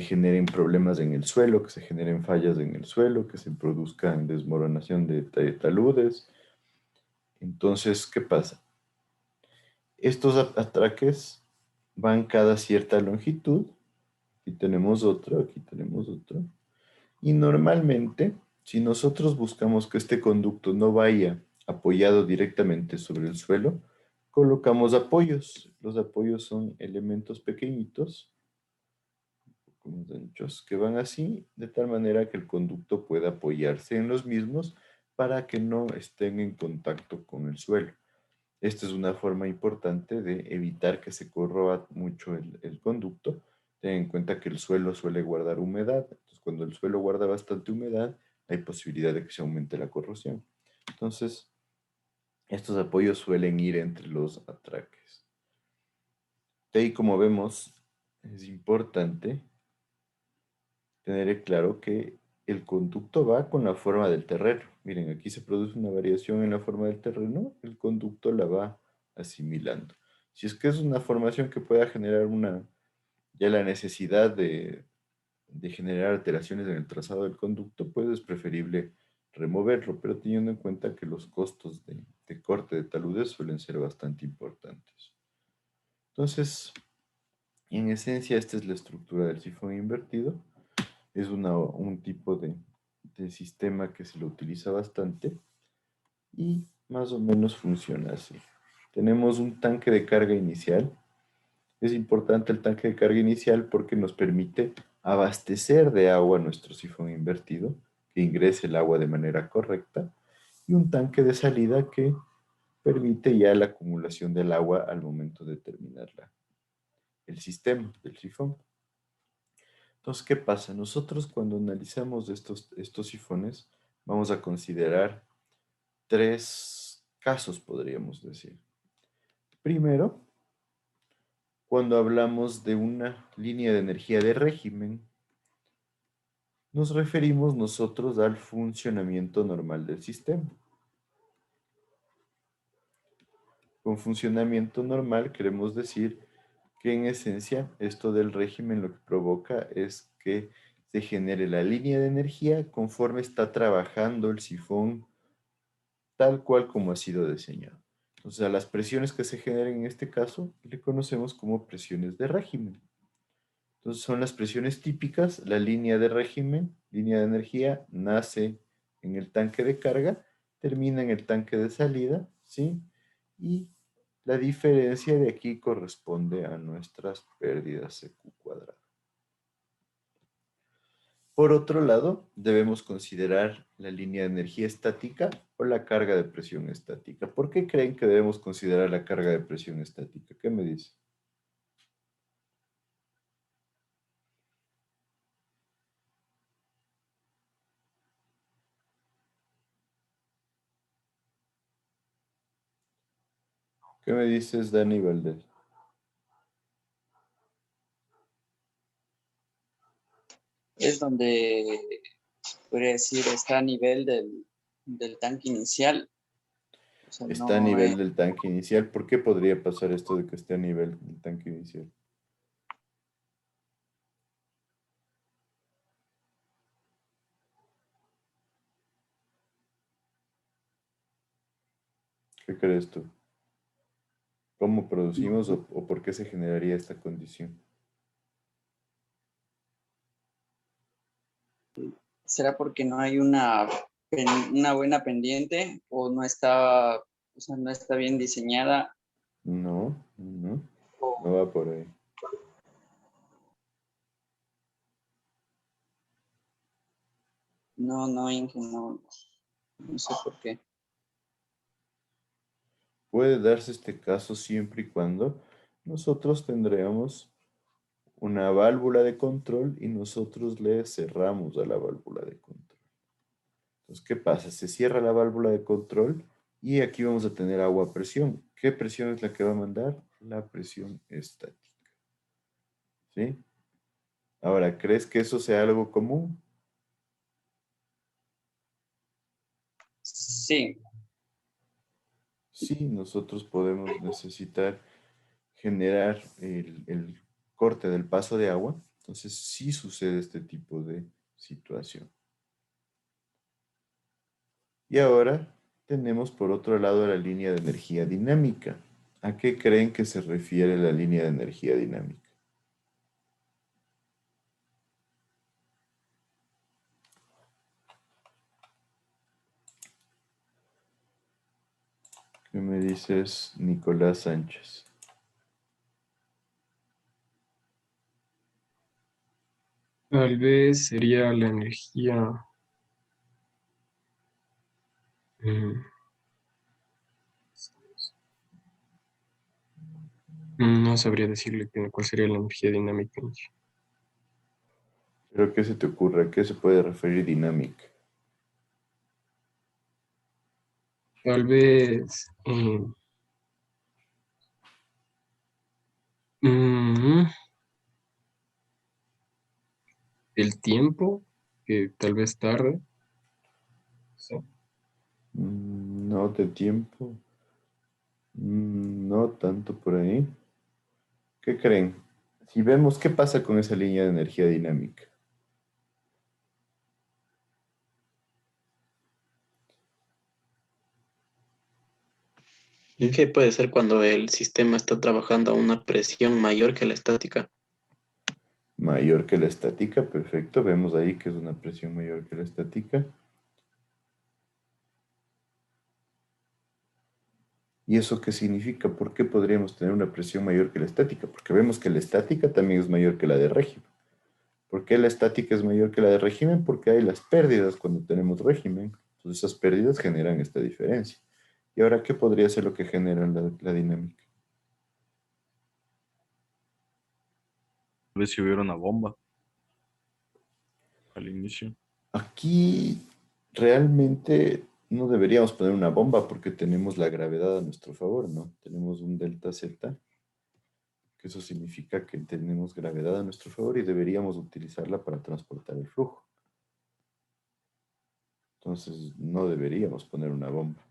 generen problemas en el suelo, que se generen fallas en el suelo, que se produzca desmoronación de taludes. Entonces, ¿qué pasa? Estos atraques van cada cierta longitud. Aquí tenemos otro, aquí tenemos otro. Y normalmente, si nosotros buscamos que este conducto no vaya apoyado directamente sobre el suelo, colocamos apoyos. Los apoyos son elementos pequeñitos, anchos, que van así, de tal manera que el conducto pueda apoyarse en los mismos para que no estén en contacto con el suelo. Esta es una forma importante de evitar que se corroa mucho el conducto. Ten en cuenta que el suelo suele guardar humedad. Entonces, cuando el suelo guarda bastante humedad, hay posibilidad de que se aumente la corrosión. Entonces, estos apoyos suelen ir entre los atraques. De ahí, como vemos, es importante tener claro que el conducto va con la forma del terreno. Miren, aquí se produce una variación en la forma del terreno, el conducto la va asimilando. Si es que es una formación que pueda generar ya la necesidad de generar alteraciones en el trazado del conducto, pues es preferible removerlo, pero teniendo en cuenta que los costos de corte de taludes suelen ser bastante importantes. Entonces, en esencia, esta es la estructura del sifón invertido. Es un tipo de sistema que se lo utiliza bastante y más o menos funciona así. Tenemos un tanque de carga inicial. Es importante el tanque de carga inicial porque nos permite abastecer de agua nuestro sifón invertido, que ingrese el agua de manera correcta, y un tanque de salida que permite ya la acumulación del agua al momento de terminar el sistema del sifón. Entonces, ¿qué pasa? Nosotros cuando analizamos estos sifones vamos a considerar 3 casos, podríamos decir. Primero, cuando hablamos de una línea de energía de régimen, nos referimos nosotros al funcionamiento normal del sistema. Con funcionamiento normal queremos decir que en esencia esto del régimen lo que provoca es que se genere la línea de energía conforme está trabajando el sifón tal cual como ha sido diseñado. Entonces, a las presiones que se generen en este caso le conocemos como presiones de régimen. Entonces, son las presiones típicas. La línea de régimen, línea de energía, nace en el tanque de carga, termina en el tanque de salida, ¿sí? Y la diferencia de aquí corresponde a nuestras pérdidas de Q cuadrado. Por otro lado, debemos considerar la línea de energía estática o la carga de presión estática. ¿Por qué creen que debemos considerar la carga de presión estática? ¿Qué me dice? ¿Qué me dices, Dani Valdés? Es donde, podría decir, está a nivel del tanque inicial. O sea, Está a no, nivel del tanque inicial. ¿Por qué podría pasar esto de que esté a nivel del tanque inicial? ¿Qué crees tú? ¿Cómo producimos o por qué se generaría esta condición? ¿será porque no hay una buena pendiente o no está, o sea, no está bien diseñada? No, no, no va por ahí. No, no, Inge, no, no sé por qué. Puede darse este caso siempre y cuando nosotros tendríamos una válvula de control y nosotros le cerramos a la válvula de control. Entonces, ¿qué pasa? Se cierra la válvula de control y aquí vamos a tener agua a presión. ¿Qué presión es la que va a mandar? La presión estática. ¿Sí? Ahora, ¿crees que eso sea algo común? Sí, Sí, nosotros podemos necesitar generar el corte del paso de agua. Entonces, sí sucede este tipo de situación. Y ahora tenemos por otro lado la línea de energía dinámica. ¿A qué creen que se refiere la línea de energía dinámica? ¿Qué me dices, Nicolás Sánchez? Tal vez sería la energía. mm, No sabría decirle cuál sería la energía dinámica. ¿Pero qué se te ocurre? ¿A qué se puede referir dinámica? Tal vez mm, el tiempo, que tal vez tarde. Sí. No de tiempo. No tanto por ahí. ¿Qué creen? Si vemos qué pasa con esa línea de energía dinámica. ¿Y qué puede ser cuando el sistema está trabajando a una presión mayor que la estática? Mayor que la estática, perfecto. Vemos ahí que es una presión mayor que la estática. ¿Y eso qué significa? ¿Por qué podríamos tener una presión mayor que la estática? Porque vemos que la estática también es mayor que la de régimen. ¿Por qué la estática es mayor que la de régimen? Porque hay las pérdidas cuando tenemos régimen. Entonces esas pérdidas generan esta diferencia. ¿Y ahora qué podría ser lo que genera la dinámica? Tal vez si hubiera una bomba al inicio. Aquí realmente no deberíamos poner una bomba porque tenemos la gravedad a nuestro favor, ¿no? Tenemos un delta Z, que eso significa que tenemos gravedad a nuestro favor y deberíamos utilizarla para transportar el flujo. Entonces no deberíamos poner una bomba.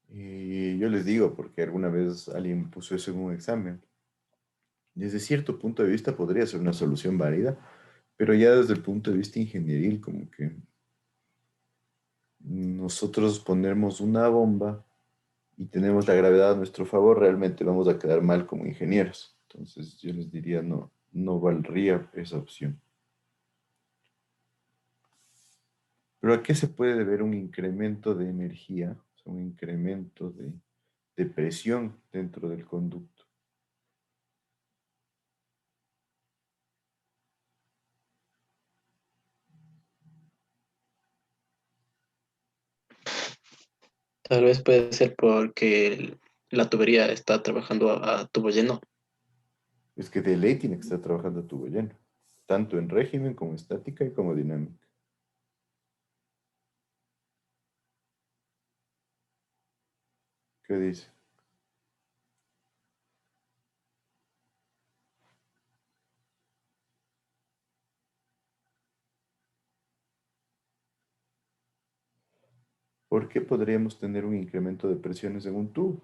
Y yo les digo, porque alguna vez alguien puso eso en un examen. Desde cierto punto de vista podría ser una solución válida, pero ya desde el punto de vista ingenieril, como que nosotros ponemos una bomba y tenemos la gravedad a nuestro favor, realmente vamos a quedar mal como ingenieros. Entonces yo les diría, no, no valdría esa opción. Pero ¿a qué se puede deber un incremento de energía, o sea, un incremento de presión dentro del conducto? Tal vez puede ser porque la tubería está trabajando a tubo lleno. Es que de ley tiene que estar trabajando a tubo lleno, tanto en régimen como estática y como dinámica. ¿Qué dice? ¿Por qué podríamos tener un incremento de presiones en un tubo?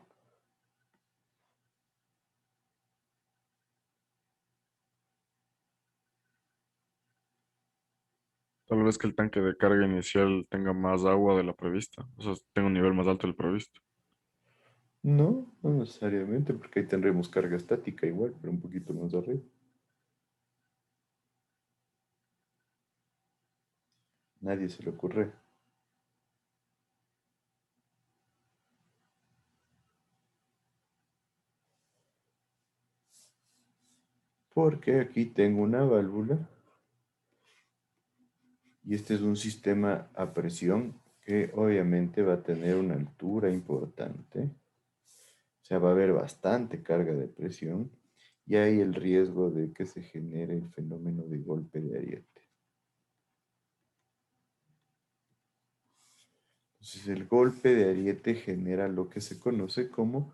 Tal vez que el tanque de carga inicial tenga más agua de la prevista, o sea, tenga un nivel más alto del previsto. No, no necesariamente, porque ahí tendremos carga estática igual, pero un poquito más arriba. Nadie se le ocurre. Porque aquí tengo una válvula y este es un sistema a presión que obviamente va a tener una altura importante. O sea, va a haber bastante carga de presión y hay el riesgo de que se genere el fenómeno de golpe de ariete. Entonces, el golpe de ariete genera lo que se conoce como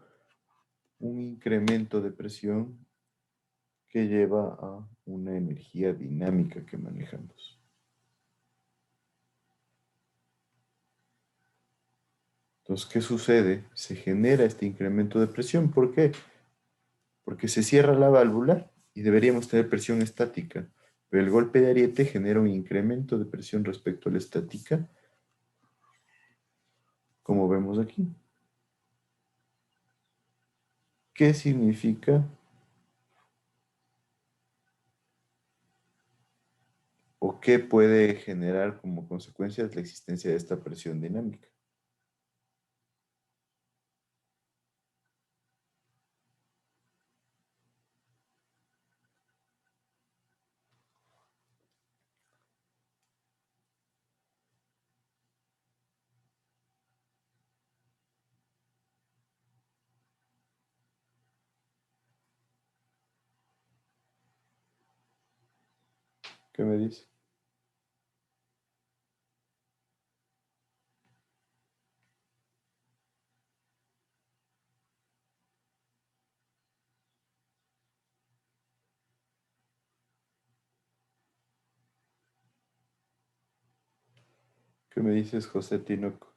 un incremento de presión que lleva a una energía dinámica que manejamos. Entonces, ¿qué sucede? Se genera este incremento de presión. ¿Por qué? Porque se cierra la válvula y deberíamos tener presión estática, pero el golpe de ariete genera un incremento de presión respecto a la estática, como vemos aquí. ¿Qué significa o qué puede generar como consecuencia la existencia de esta presión dinámica? ¿Qué me dice? ¿Qué me dices, José Tinoco?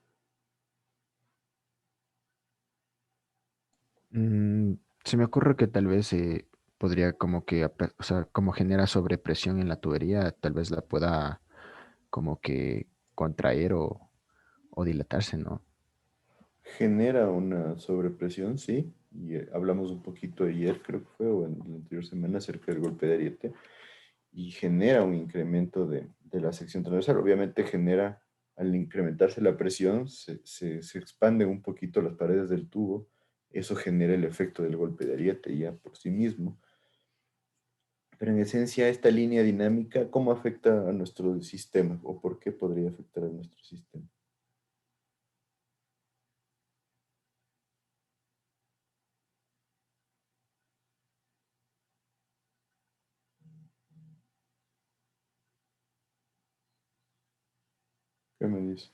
Mm, Se me ocurre que tal vez podría como que, o sea, como genera sobrepresión en la tubería, tal vez la pueda como que contraer o dilatarse, ¿no? Genera una sobrepresión, sí, y hablamos un poquito ayer, creo que fue, o en la anterior semana, acerca del golpe de ariete, y genera un incremento de la sección transversal. Obviamente genera, al incrementarse la presión, se expanden un poquito las paredes del tubo, eso genera el efecto del golpe de ariete ya por sí mismo. Pero en esencia, esta línea dinámica, ¿cómo afecta a nuestro sistema o por qué podría afectar a nuestro sistema? ¿Qué me dice?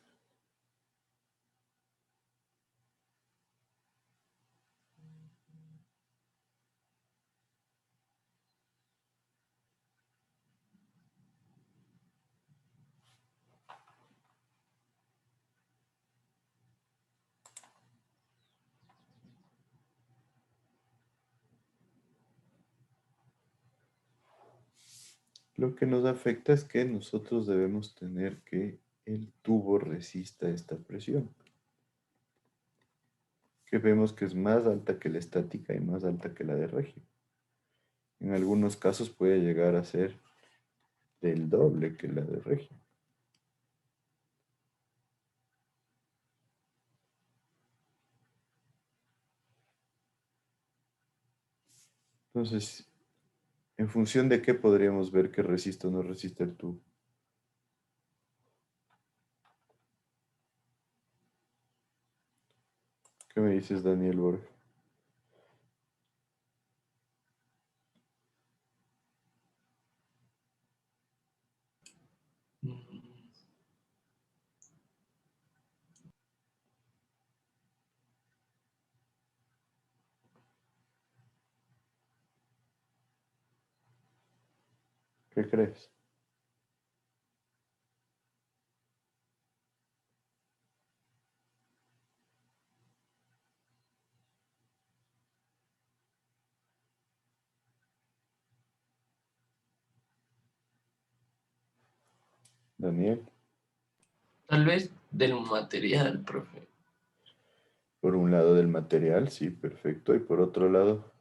Lo que nos afecta es que nosotros debemos tener que el tubo resista esta presión, que vemos que es más alta que la estática y más alta que la de regio. En algunos casos puede llegar a ser del doble que la de regio. Entonces, ¿en función de qué podríamos ver que resiste o no resiste el tubo? ¿Qué me dices, Daniel Borges? ¿Qué crees? Daniel. Tal vez del material, profe. Por un lado del material, sí, perfecto. Y por otro lado,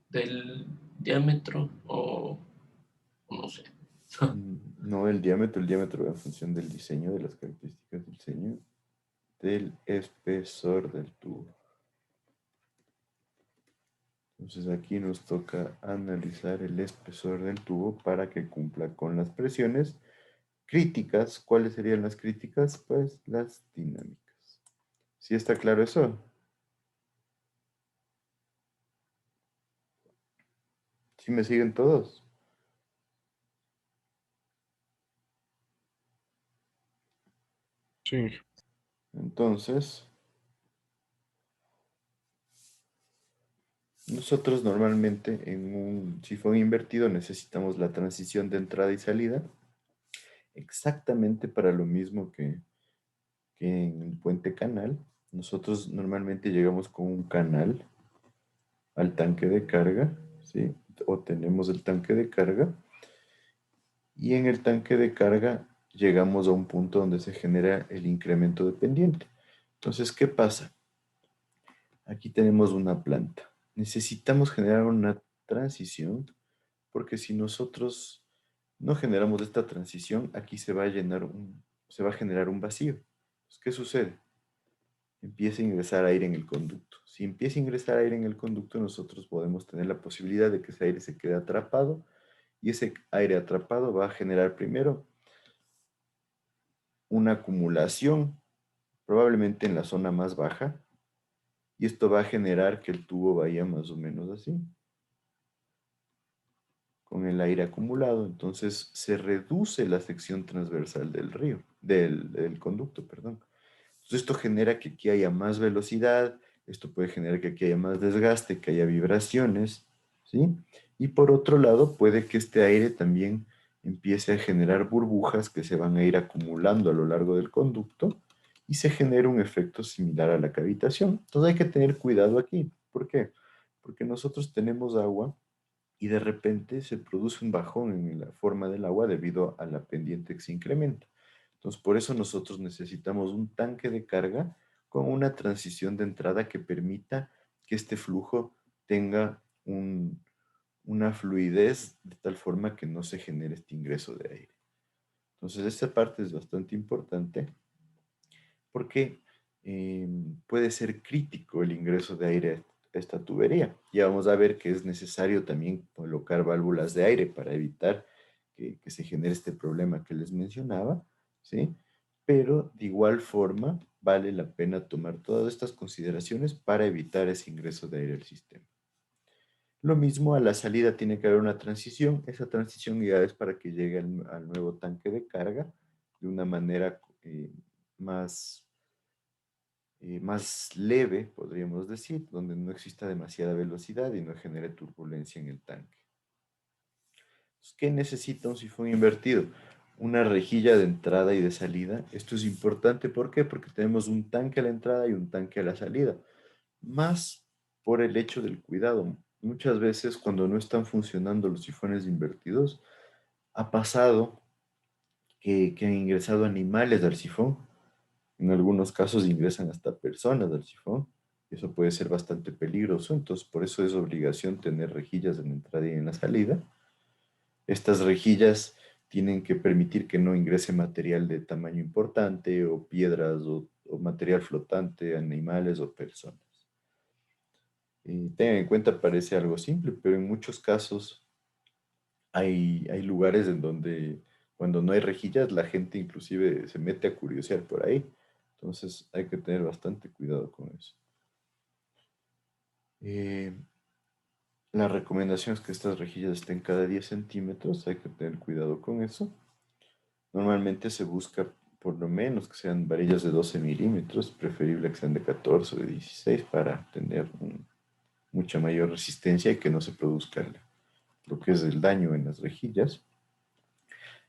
Del diámetro o no sé. no el diámetro va en función del diseño, de las características del diseño, del espesor del tubo. Entonces aquí nos toca analizar el espesor del tubo para que cumpla con las presiones críticas. ¿Cuáles serían las críticas? Pues las dinámicas. ¿Sí está claro eso? ¿Sí me siguen todos? Sí. Entonces, nosotros normalmente en un sifón invertido necesitamos la transición de entrada y salida exactamente para lo mismo que en el puente canal. Nosotros normalmente llegamos con un canal al tanque de carga, ¿sí? O tenemos el tanque de carga y en el tanque de carga llegamos a un punto donde se genera el incremento de pendiente. Entonces, ¿qué pasa? Aquí tenemos una planta. Necesitamos generar una transición porque si nosotros no generamos esta transición, aquí se va a se va a generar un vacío. Entonces, ¿qué sucede? Empieza a ingresar aire en el conducto. Si empieza a ingresar aire en el conducto, nosotros podemos tener la posibilidad de que ese aire se quede atrapado y ese aire atrapado va a generar primero una acumulación, probablemente en la zona más baja, y esto va a generar que el tubo vaya más o menos así, con el aire acumulado. Entonces se reduce la sección transversal del río, del conducto, perdón. Entonces esto genera que aquí haya más velocidad, esto puede generar que aquí haya más desgaste, que haya vibraciones, ¿sí? Y por otro lado, puede que este aire también empiece a generar burbujas que se van a ir acumulando a lo largo del conducto y se genera un efecto similar a la cavitación. Entonces hay que tener cuidado aquí. ¿Por qué? Porque nosotros tenemos agua y de repente se produce un bajón en la forma del agua debido a la pendiente que se incrementa. Entonces, por eso nosotros necesitamos un tanque de carga con una transición de entrada que permita que este flujo tenga una fluidez de tal forma que no se genere este ingreso de aire. Entonces, esta parte es bastante importante porque puede ser crítico el ingreso de aire a esta tubería. Ya vamos a ver que es necesario también colocar válvulas de aire para evitar que se genere este problema que les mencionaba, ¿sí? Pero de igual forma vale la pena tomar todas estas consideraciones para evitar ese ingreso de aire al sistema. Lo mismo a la salida tiene que haber una transición. Esa transición ya es para que llegue al nuevo tanque de carga de una manera más más leve, podríamos decir, donde no exista demasiada velocidad y no genere turbulencia en el tanque. ¿Qué necesita un sifón invertido? Una rejilla de entrada y de salida. Esto es importante, ¿por qué? Porque tenemos un tanque a la entrada y un tanque a la salida. Más por el hecho del cuidado. Muchas veces cuando no están funcionando los sifones invertidos, ha pasado que han ingresado animales al sifón. En algunos casos ingresan hasta personas al sifón. Eso puede ser bastante peligroso, entonces por eso es obligación tener rejillas en la entrada y en la salida. Estas rejillas tienen que permitir que no ingrese material de tamaño importante o piedras o material flotante, animales o personas. Tengan en cuenta, parece algo simple, pero en muchos casos hay lugares en donde cuando no hay rejillas la gente inclusive se mete a curiosear por ahí. Entonces hay que tener bastante cuidado con eso. La recomendación es que estas rejillas estén cada 10 centímetros, hay que tener cuidado con eso. Normalmente se busca por lo menos que sean varillas de 12 milímetros, preferible que sean de 14 o de 16 para tener mucha mayor resistencia y que no se produzca lo que es el daño en las rejillas.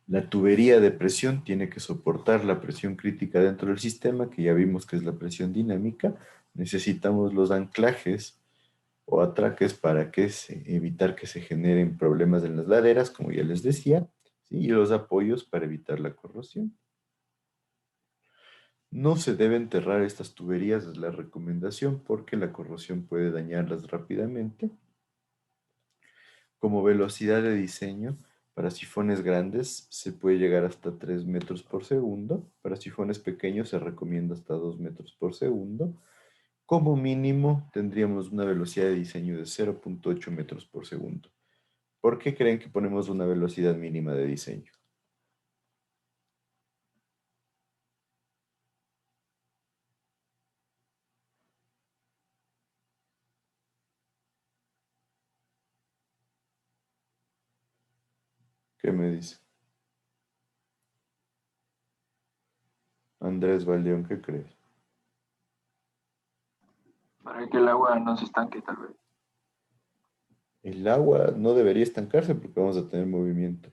La tubería de presión tiene que soportar la presión crítica dentro del sistema, que ya vimos que es la presión dinámica. Necesitamos los anclajes o atraques para evitar que se generen problemas en las laderas, como ya les decía, ¿sí? Y los apoyos para evitar la corrosión. No se debe enterrar estas tuberías, es la recomendación, porque la corrosión puede dañarlas rápidamente. Como velocidad de diseño, para sifones grandes se puede llegar hasta 3 metros por segundo. Para sifones pequeños se recomienda hasta 2 metros por segundo. Como mínimo tendríamos una velocidad de diseño de 0.8 metros por segundo. ¿Por qué creen que ponemos una velocidad mínima de diseño? ¿Qué me dice? Andrés Valdeón, ¿qué crees? Para que el agua no se estanque, tal vez. El agua no debería estancarse porque vamos a tener movimiento.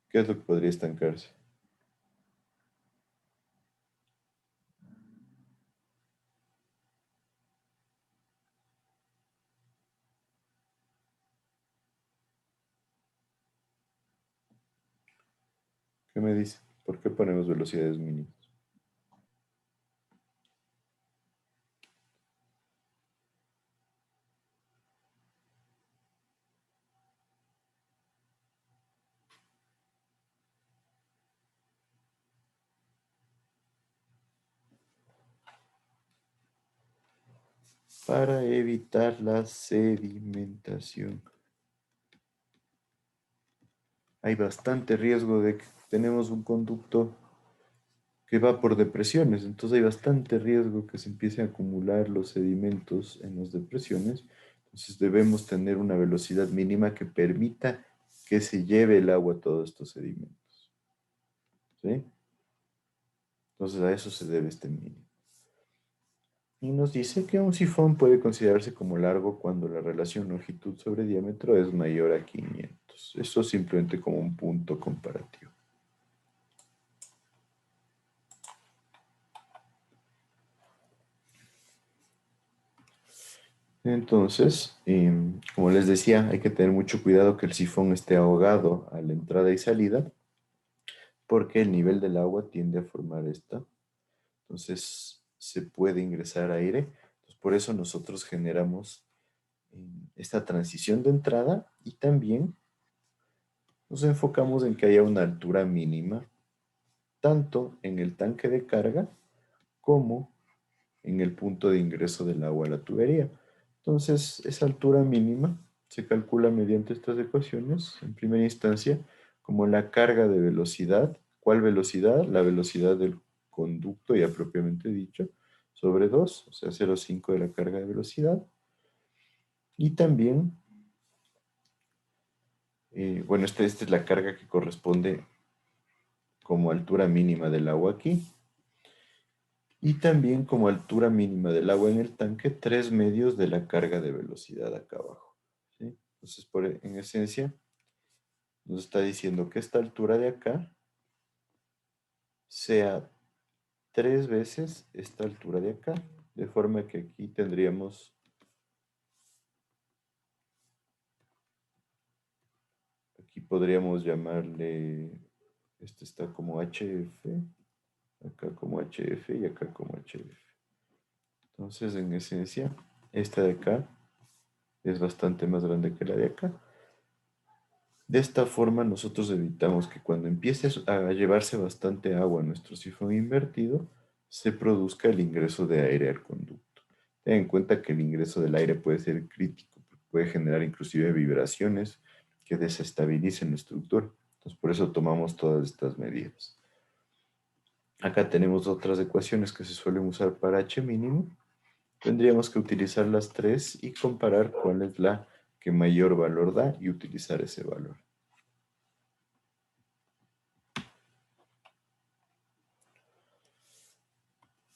¿Qué es lo que podría estancarse? ¿Qué me dice? ¿Por qué ponemos velocidades mínimas? Para evitar la sedimentación. Hay bastante riesgo de que tenemos un conducto que va por depresiones, entonces hay bastante riesgo que se empiecen a acumular los sedimentos en las depresiones. Entonces debemos tener una velocidad mínima que permita que se lleve el agua a todos estos sedimentos. ¿Sí? Entonces a eso se debe este mínimo. Y nos dice que un sifón puede considerarse como largo cuando la relación longitud sobre diámetro es mayor a 500. Eso simplemente como un punto comparativo. Entonces, como les decía, hay que tener mucho cuidado que el sifón esté ahogado a la entrada y salida, porque el nivel del agua tiende a formar esta. Entonces, se puede ingresar aire. Entonces, por eso nosotros generamos esta transición de entrada y también nos enfocamos en que haya una altura mínima, tanto en el tanque de carga como en el punto de ingreso del agua a la tubería. Entonces, esa altura mínima se calcula mediante estas ecuaciones, en primera instancia, como la carga de velocidad. ¿Cuál velocidad? La velocidad del conducto, ya propiamente dicho, sobre 2, o sea, 0,5 de la carga de velocidad. Y también, bueno, esta es la carga que corresponde como altura mínima del agua aquí. Y también como altura mínima del agua en el tanque, 3 medios de la carga de velocidad acá abajo. ¿Sí? Entonces, en esencia, nos está diciendo que esta altura de acá sea 3 veces esta altura de acá. De forma que aquí tendríamos aquí podríamos llamarle, este está como HF, acá como HF y acá como HF. Entonces, en esencia, esta de acá es bastante más grande que la de acá. De esta forma, nosotros evitamos que cuando empiece a llevarse bastante agua a nuestro sifón invertido, se produzca el ingreso de aire al conducto. Ten en cuenta que el ingreso del aire puede ser crítico, puede generar inclusive vibraciones que desestabilicen la estructura. Entonces, por eso tomamos todas estas medidas. Acá tenemos otras ecuaciones que se suelen usar para H mínimo. Tendríamos que utilizar las tres y comparar cuál es la que mayor valor da y utilizar ese valor.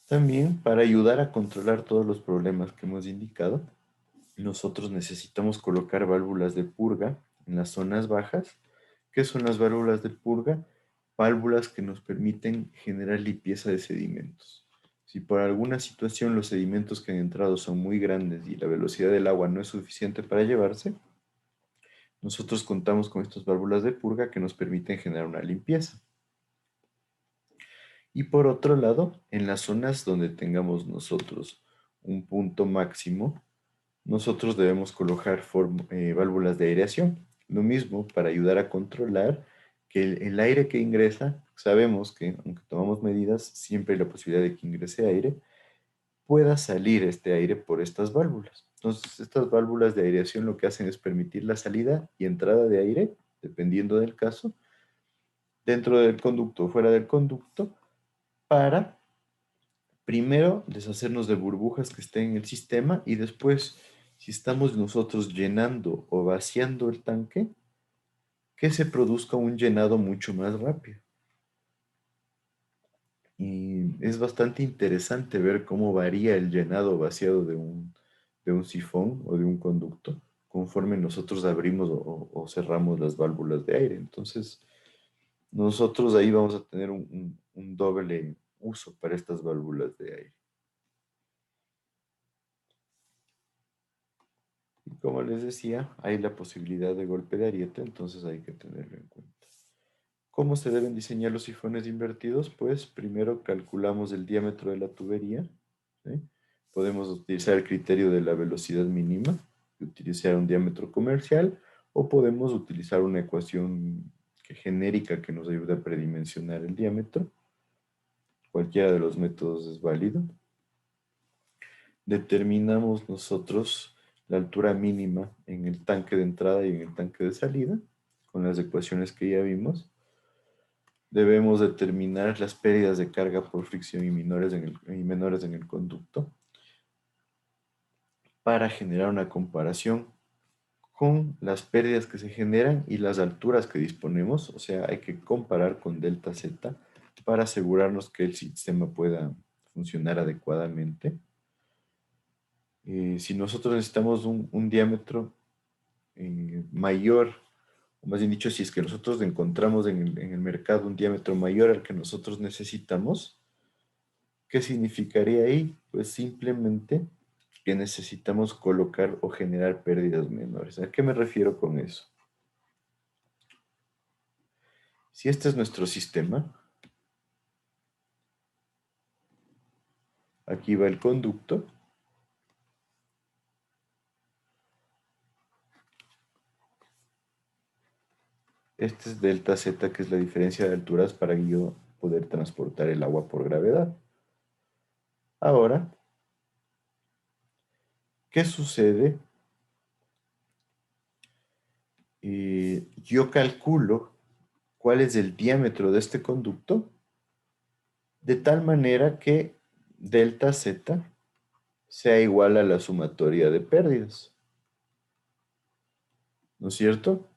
También, para ayudar a controlar todos los problemas que hemos indicado, nosotros necesitamos colocar válvulas de purga en las zonas bajas ¿Qué son las válvulas de purga? Válvulas que nos permiten generar limpieza de sedimentos. Si por alguna situación los sedimentos que han entrado son muy grandes y la velocidad del agua no es suficiente para llevarse, nosotros contamos con estas válvulas de purga que nos permiten generar una limpieza. Y por otro lado, en las zonas donde tengamos nosotros un punto máximo, nosotros debemos colocar válvulas de aireación. Lo mismo para ayudar a controlar que el aire que ingresa, sabemos que aunque tomamos medidas, siempre hay la posibilidad de que ingrese aire, pueda salir este aire por estas válvulas. Entonces, estas válvulas de aireación lo que hacen es permitir la salida y entrada de aire, dependiendo del caso, dentro del conducto o fuera del conducto, para primero deshacernos de burbujas que estén en el sistema y después, si estamos nosotros llenando o vaciando el tanque, que se produzca un llenado mucho más rápido. Y es bastante interesante ver cómo varía el llenado o vaciado de un sifón o de un conducto conforme nosotros abrimos o cerramos las válvulas de aire. Entonces, nosotros ahí vamos a tener un doble uso para estas válvulas de aire. Y como les decía, hay la posibilidad de golpe de ariete, entonces hay que tenerlo en cuenta. ¿Cómo se deben diseñar los sifones invertidos? Pues primero calculamos el diámetro de la tubería, ¿sí? Podemos utilizar el criterio de la velocidad mínima, y utilizar un diámetro comercial, o podemos utilizar una ecuación genérica que nos ayude a predimensionar el diámetro. Cualquiera de los métodos es válido. Determinamos nosotros la altura mínima en el tanque de entrada y en el tanque de salida, con las ecuaciones que ya vimos. Debemos determinar las pérdidas de carga por fricción y menores en el conducto para generar una comparación con las pérdidas que se generan y las alturas que disponemos. O sea, hay que comparar con delta Z para asegurarnos que el sistema pueda funcionar adecuadamente. Si nosotros necesitamos un diámetro mayor, o más bien dicho, si es que nosotros encontramos en el mercado un diámetro mayor al que nosotros necesitamos, ¿qué significaría ahí? Pues simplemente que necesitamos colocar o generar pérdidas menores. ¿A qué me refiero con eso? Si este es nuestro sistema, aquí va el conducto. Este es delta Z, que es la diferencia de alturas para yo poder transportar el agua por gravedad. Ahora, ¿qué sucede? Yo calculo cuál es el diámetro de este conducto de tal manera que delta Z sea igual a la sumatoria de pérdidas. ¿No es cierto?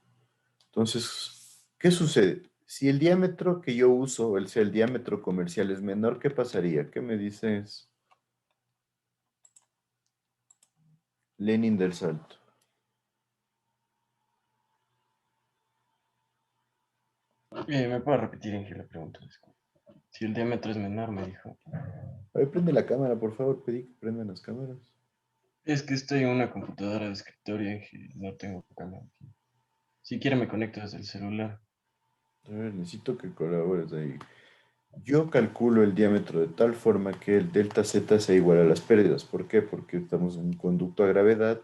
Entonces, ¿qué sucede? Si el diámetro que yo uso, el diámetro comercial es menor, ¿qué pasaría? ¿Qué me dices, Lenin del Salto? ¿Me puedo repetir, Ángel, la pregunta? Disculpa. Si el diámetro es menor, me dijo. A ver, prende la cámara, por favor, pedí que prendan las cámaras. Es que estoy en una computadora de escritorio, Ángel, no tengo cámara aquí. Si quiere me conecto desde el celular. A ver, necesito que colabores ahí. Yo calculo el diámetro de tal forma que el delta Z sea igual a las pérdidas. ¿Por qué? Porque estamos en un conducto a gravedad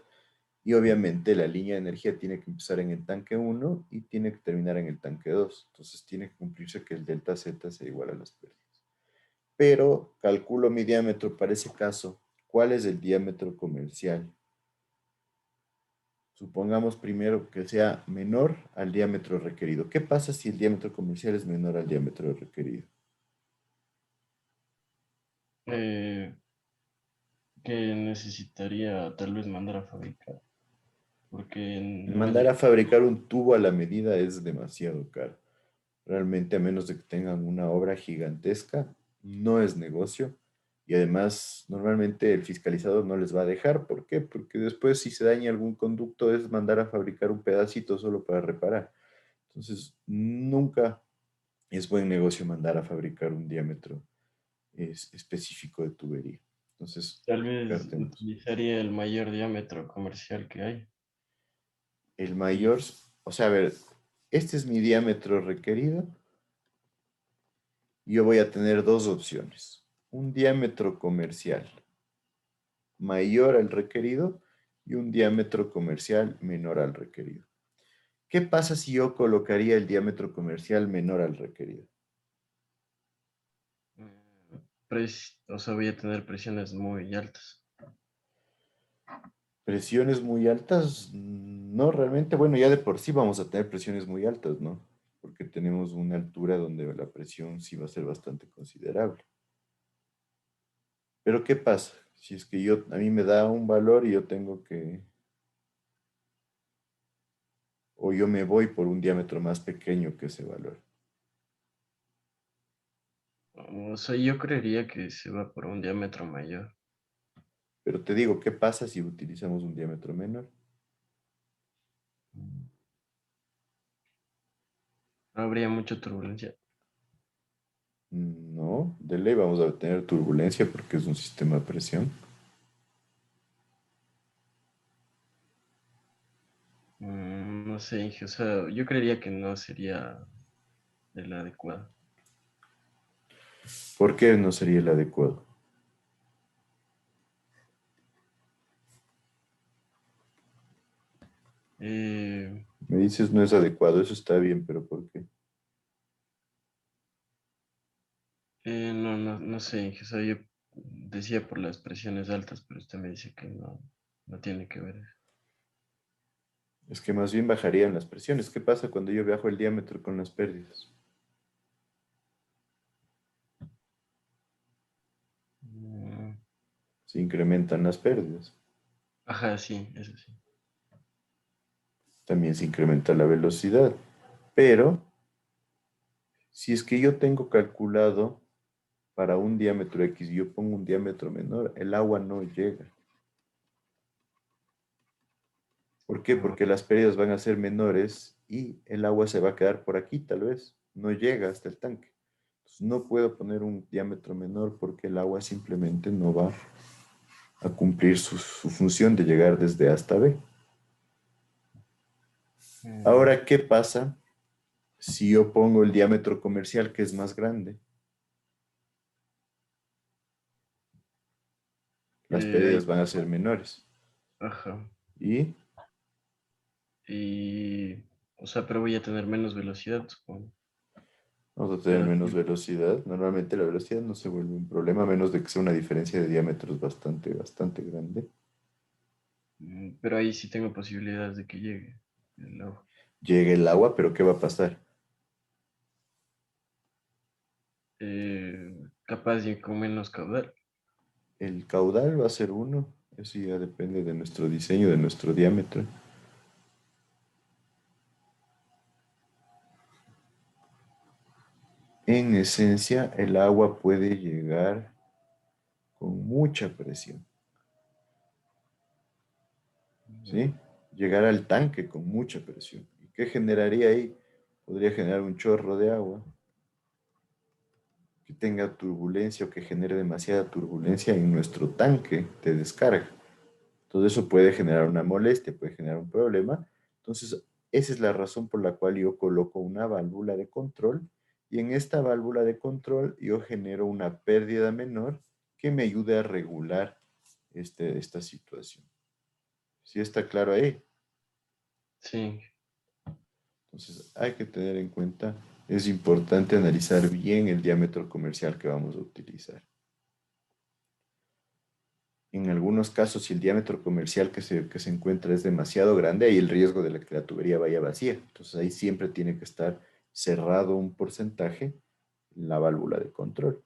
y obviamente la línea de energía tiene que empezar en el tanque 1 y tiene que terminar en el tanque 2. Entonces tiene que cumplirse que el delta Z sea igual a las pérdidas. Pero calculo mi diámetro para ese caso. ¿Cuál es el diámetro comercial? Supongamos primero que sea menor al diámetro requerido. ¿Qué pasa si el diámetro comercial es menor al diámetro requerido? Que necesitaría tal vez mandar a fabricar. Porque Mandar a fabricar un tubo a la medida es demasiado caro. Realmente, a menos de que tengan una obra gigantesca, no es negocio. Y además, normalmente el fiscalizador no les va a dejar. ¿Por qué? Porque después, si se daña algún conducto, es mandar a fabricar un pedacito solo para reparar. Entonces, nunca es buen negocio mandar a fabricar un diámetro específico de tubería. Entonces, Tal vez fijarte en eso. utilizaría el mayor diámetro comercial que hay. El mayor, o sea, a ver, este es mi diámetro requerido. Yo voy a tener dos opciones. Un diámetro comercial mayor al requerido y un diámetro comercial menor al requerido. ¿Qué pasa si yo colocaría el diámetro comercial menor al requerido? O sea, voy a tener presiones muy altas. Presiones muy altas, no realmente, bueno, ya de por sí vamos a tener presiones muy altas, ¿no? Porque tenemos una altura donde la presión sí va a ser bastante considerable. Pero ¿qué pasa? Si es que a mí me da un valor y yo tengo que, o yo me voy por un diámetro más pequeño que ese valor. O sea, yo creería que se va por un diámetro mayor. Pero te digo, ¿qué pasa si utilizamos un diámetro menor? No habría mucha turbulencia. No, de ley vamos a tener turbulencia porque es un sistema de presión. No sé, Inge, o sea, yo creería que no sería el adecuado. ¿Por qué no sería el adecuado? Me dices no es adecuado, eso está bien, pero ¿por qué? No sé, Inge, o sea, yo decía por las presiones altas, pero usted me dice que no tiene que ver eso. Es que más bien bajarían las presiones. ¿Qué pasa cuando yo bajo el diámetro con las pérdidas? Se incrementan las pérdidas. Ajá, sí, eso sí. También se incrementa la velocidad. Pero, si es que yo tengo calculado para un diámetro X y yo pongo un diámetro menor, el agua no llega. ¿Por qué? Porque las pérdidas van a ser menores y el agua se va a quedar por aquí, tal vez. No llega hasta el tanque. Entonces, no puedo poner un diámetro menor porque el agua simplemente no va a cumplir su función de llegar desde A hasta B. Ahora, ¿qué pasa si yo pongo el diámetro comercial que es más grande? Las pérdidas van a ser menores. Ajá. ¿Y? O sea, pero voy a tener menos velocidad, supongo. Vamos a tener menos velocidad. Normalmente la velocidad no se vuelve un problema, a menos de que sea una diferencia de diámetros bastante grande. Pero ahí sí tengo posibilidades de que llegue el agua. Llegue el agua, pero ¿qué va a pasar? Capaz de con menos caudal. El caudal va a ser 1. Eso ya depende de nuestro diseño, de nuestro diámetro. En esencia, el agua puede llegar con mucha presión. ¿Sí? Llegar al tanque con mucha presión. ¿Y qué generaría ahí? Podría generar un chorro de agua que tenga turbulencia o que genere demasiada turbulencia en nuestro tanque de descarga. Todo eso puede generar una molestia, puede generar un problema. Entonces, esa es la razón por la cual yo coloco una válvula de control y en esta válvula de control yo genero una pérdida menor que me ayude a regular esta situación. ¿Sí está claro ahí? Sí. Entonces, hay que tener en cuenta, es importante analizar bien el diámetro comercial que vamos a utilizar. En algunos casos, si el diámetro comercial que se encuentra es demasiado grande, hay el riesgo de que la tubería vaya vacía. Entonces, ahí siempre tiene que estar cerrado un porcentaje en la válvula de control.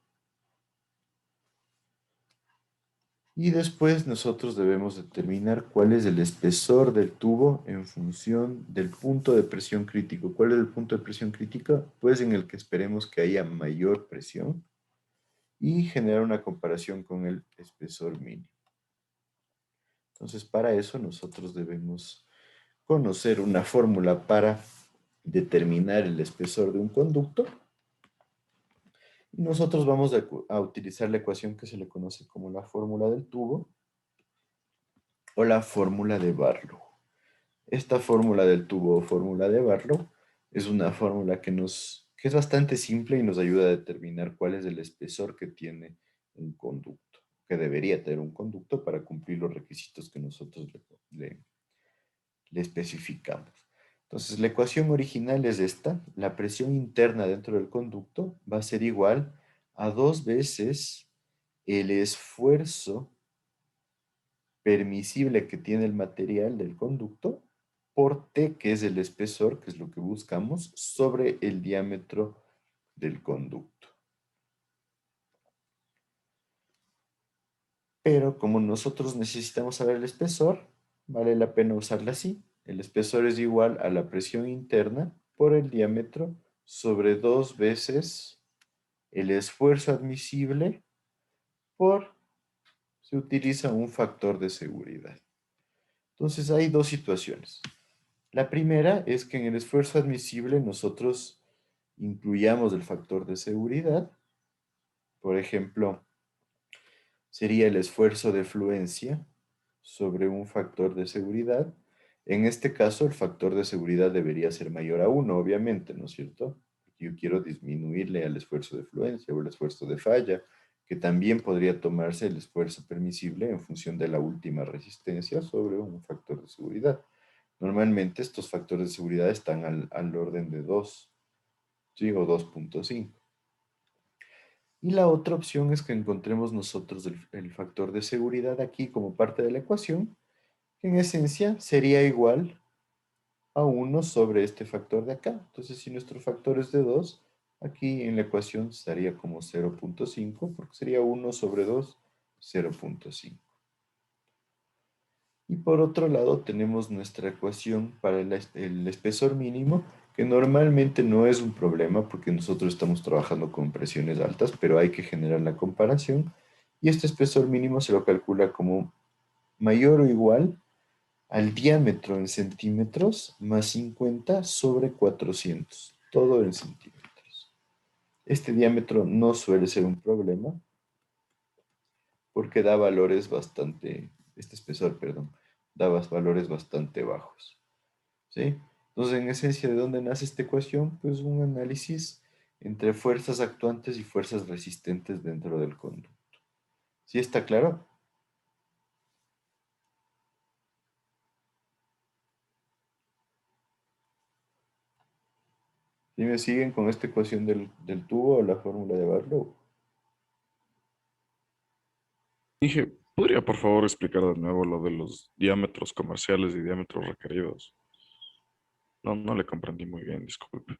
Y después nosotros debemos determinar cuál es el espesor del tubo en función del punto de presión crítico. ¿Cuál es el punto de presión crítica? Pues en el que esperemos que haya mayor presión y generar una comparación con el espesor mínimo. Entonces, para eso nosotros debemos conocer una fórmula para determinar el espesor de un conducto. Y nosotros vamos a utilizar la ecuación que se le conoce como la fórmula del tubo o la fórmula de Barlow. Esta fórmula del tubo o fórmula de Barlow es una fórmula que es bastante simple y nos ayuda a determinar cuál es el espesor que tiene un conducto, que debería tener un conducto para cumplir los requisitos que nosotros le especificamos. Entonces, la ecuación original es esta. La presión interna dentro del conducto va a ser igual a 2 veces el esfuerzo permisible que tiene el material del conducto por T, que es el espesor, que es lo que buscamos, sobre el diámetro del conducto. Pero como nosotros necesitamos saber el espesor, vale la pena usarla así. El espesor es igual a la presión interna por el diámetro sobre 2 veces el esfuerzo admisible se utiliza un factor de seguridad. Entonces hay dos situaciones. La primera es que en el esfuerzo admisible nosotros incluyamos el factor de seguridad. Por ejemplo, sería el esfuerzo de fluencia sobre un factor de seguridad. En este caso, el factor de seguridad debería ser mayor a 1, obviamente, ¿no es cierto? Yo quiero disminuirle al esfuerzo de fluencia o el esfuerzo de falla, que también podría tomarse el esfuerzo permisible en función de la última resistencia sobre un factor de seguridad. Normalmente estos factores de seguridad están al orden de 2, ¿sí? O 2.5. Y la otra opción es que encontremos nosotros el factor de seguridad aquí como parte de la ecuación, que en esencia sería igual a 1 sobre este factor de acá. Entonces, si nuestro factor es de 2, aquí en la ecuación estaría como 0.5, porque sería 1 sobre 2, 0.5. Y por otro lado tenemos nuestra ecuación para el espesor mínimo, que normalmente no es un problema porque nosotros estamos trabajando con presiones altas, pero hay que generar la comparación. Y este espesor mínimo se lo calcula como mayor o igual al diámetro en centímetros más 50 sobre 400, todo en centímetros. Este diámetro no suele ser un problema porque da valores bastante, este espesor, perdón, da valores bastante bajos. ¿Sí? Entonces, en esencia, ¿de dónde nace esta ecuación? Pues un análisis entre fuerzas actuantes y fuerzas resistentes dentro del conducto. ¿Sí está claro? ¿Sí me siguen con esta ecuación del tubo o la fórmula de Barlow? Dije, ¿podría por favor explicar de nuevo lo de los diámetros comerciales y diámetros requeridos? No le comprendí muy bien, disculpe.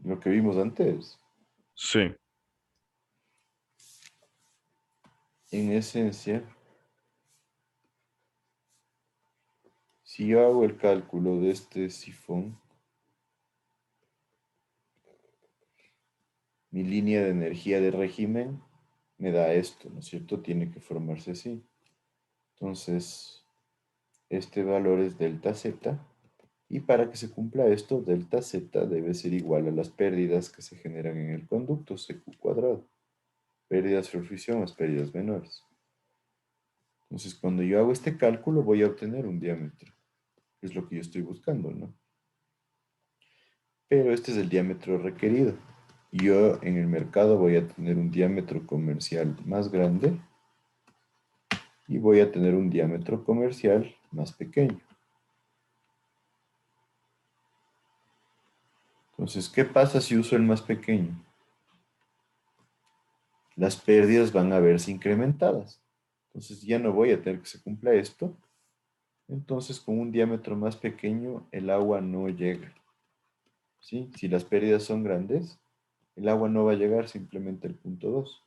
Lo que vimos antes. Sí. En esencia, si yo hago el cálculo de este sifón, mi línea de energía de régimen me da esto, ¿no es cierto? Tiene que formarse así. Entonces, este valor es delta Z. Y para que se cumpla esto, delta Z debe ser igual a las pérdidas que se generan en el conducto, CQ cuadrado. Pérdidas por fricción más pérdidas menores. Entonces, cuando yo hago este cálculo, voy a obtener un diámetro. Es lo que yo estoy buscando, ¿no? Pero este es el diámetro requerido. Yo en el mercado voy a tener un diámetro comercial más grande y voy a tener un diámetro comercial más pequeño. Entonces, ¿qué pasa si uso el más pequeño? Las pérdidas van a verse incrementadas. Entonces ya no voy a tener que se cumpla esto. Entonces con un diámetro más pequeño el agua no llega. ¿Sí? Si las pérdidas son grandes, el agua no va a llegar simplemente al punto 2.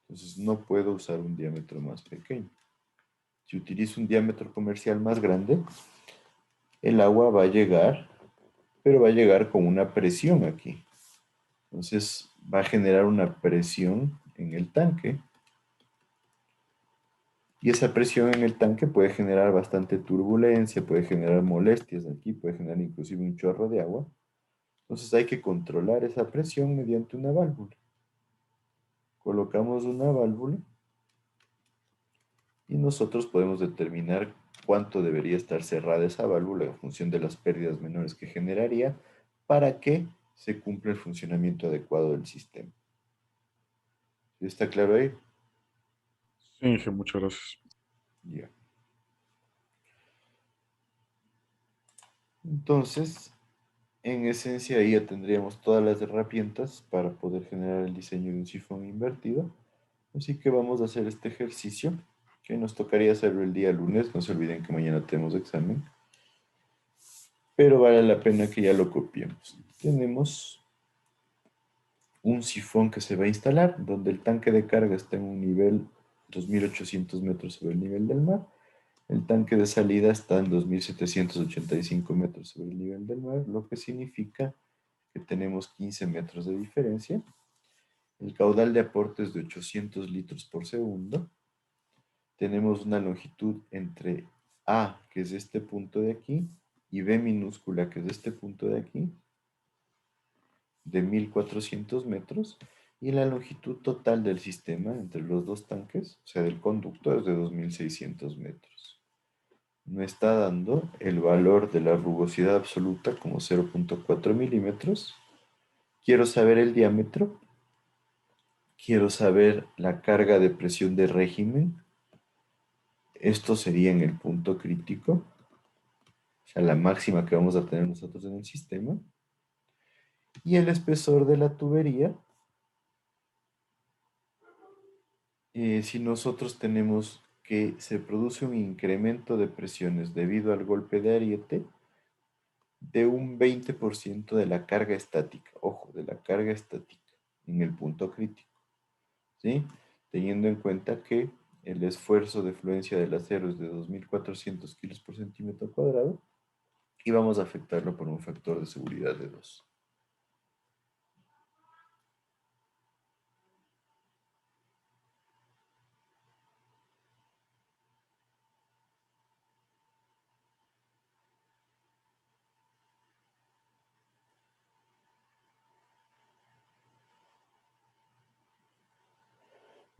Entonces no puedo usar un diámetro más pequeño. Si utilizo un diámetro comercial más grande, el agua va a llegar, pero va a llegar con una presión aquí. Entonces va a generar una presión en el tanque Y esa presión en el tanque puede generar bastante turbulencia, puede generar molestias aquí, puede generar inclusive un chorro de agua. Entonces hay que controlar esa presión mediante una válvula. Colocamos una válvula y nosotros podemos determinar cuánto debería estar cerrada esa válvula en función de las pérdidas menores que generaría para que se cumpla el funcionamiento adecuado del sistema. ¿Sí está claro ahí? Sí, Inge, muchas gracias. Ya. Entonces, en esencia ahí ya tendríamos todas las herramientas para poder generar el diseño de un sifón invertido. Así que vamos a hacer este ejercicio que nos tocaría hacerlo el día lunes. No se olviden que mañana tenemos examen. Pero vale la pena que ya lo copiemos. Tenemos un sifón que se va a instalar, donde el tanque de carga está en un nivel 2.800 metros sobre el nivel del mar. El tanque de salida está en 2.785 metros sobre el nivel del mar, lo que significa que tenemos 15 metros de diferencia. El caudal de aporte es de 800 litros por segundo. Tenemos una longitud entre A, que es este punto de aquí, y B minúscula, que es este punto de aquí, de 1.400 metros, y la longitud total del sistema entre los dos tanques, o sea, del conducto, es de 2.600 metros. Me está dando el valor de la rugosidad absoluta como 0.4 milímetros. Quiero saber el diámetro. Quiero saber la carga de presión de régimen. Esto sería en el punto crítico, o sea, la máxima que vamos a tener nosotros en el sistema. Y el espesor de la tubería. Si nosotros tenemos que se produce un incremento de presiones debido al golpe de ariete de un 20% de la carga estática, ojo, de la carga estática en el punto crítico, ¿sí? Teniendo en cuenta que el esfuerzo de fluencia del acero es de 2.400 kilos por centímetro cuadrado y vamos a afectarlo por un factor de seguridad de 2.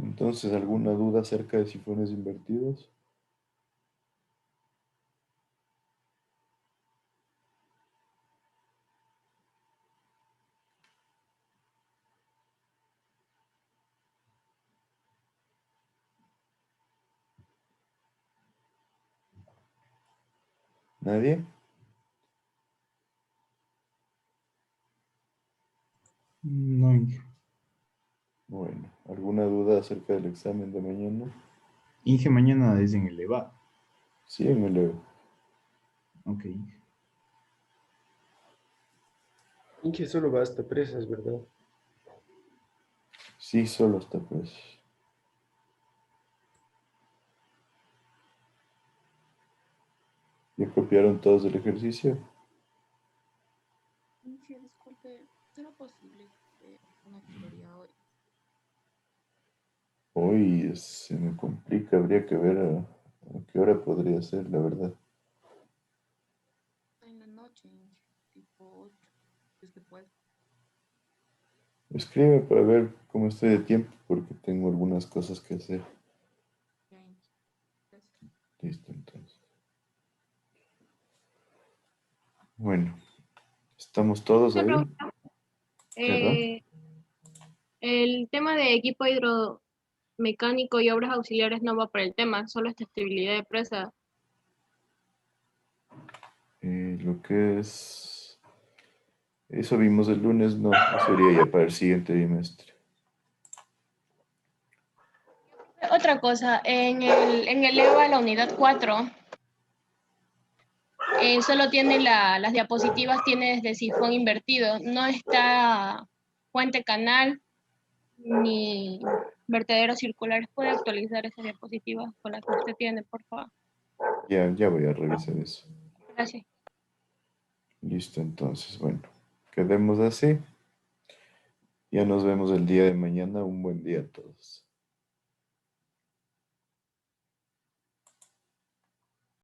Entonces, ¿alguna duda acerca de sifones invertidos? ¿Nadie? No, Inge. Bueno, ¿alguna duda acerca del examen de mañana? Inge mañana es en el EVA. Sí, en el EVA. Ok, Inge. Inge solo va hasta presas, ¿verdad? Sí, solo hasta pues. ¿Ya copiaron todos el ejercicio? Inge, disculpe, ¿será posible una tutoría hoy? Hoy se me complica, habría que ver a qué hora podría ser, la verdad. En la noche, Inge, tipo 8, si es que puedo. Escribe para ver cómo estoy de tiempo, porque tengo algunas cosas que hacer. Ya, Inge. Gracias. Listo, entonces. Bueno, ¿estamos todos Una ahí? pregunta. ¿Verdad? El tema de equipo hidromecánico y obras auxiliares no va por el tema, solo esta estabilidad de presa. Lo que es... Eso vimos el lunes, no, eso sería ya para el siguiente bimestre. Otra cosa, en el EVA, la unidad 4, solo tiene las diapositivas, tiene desde sifón invertido, no está puente canal ni vertederos circulares. ¿Puede actualizar esa diapositiva con la que usted tiene, por favor? Ya voy a revisar eso. Gracias. Listo, entonces, bueno, quedemos así. Ya nos vemos el día de mañana. Un buen día a todos.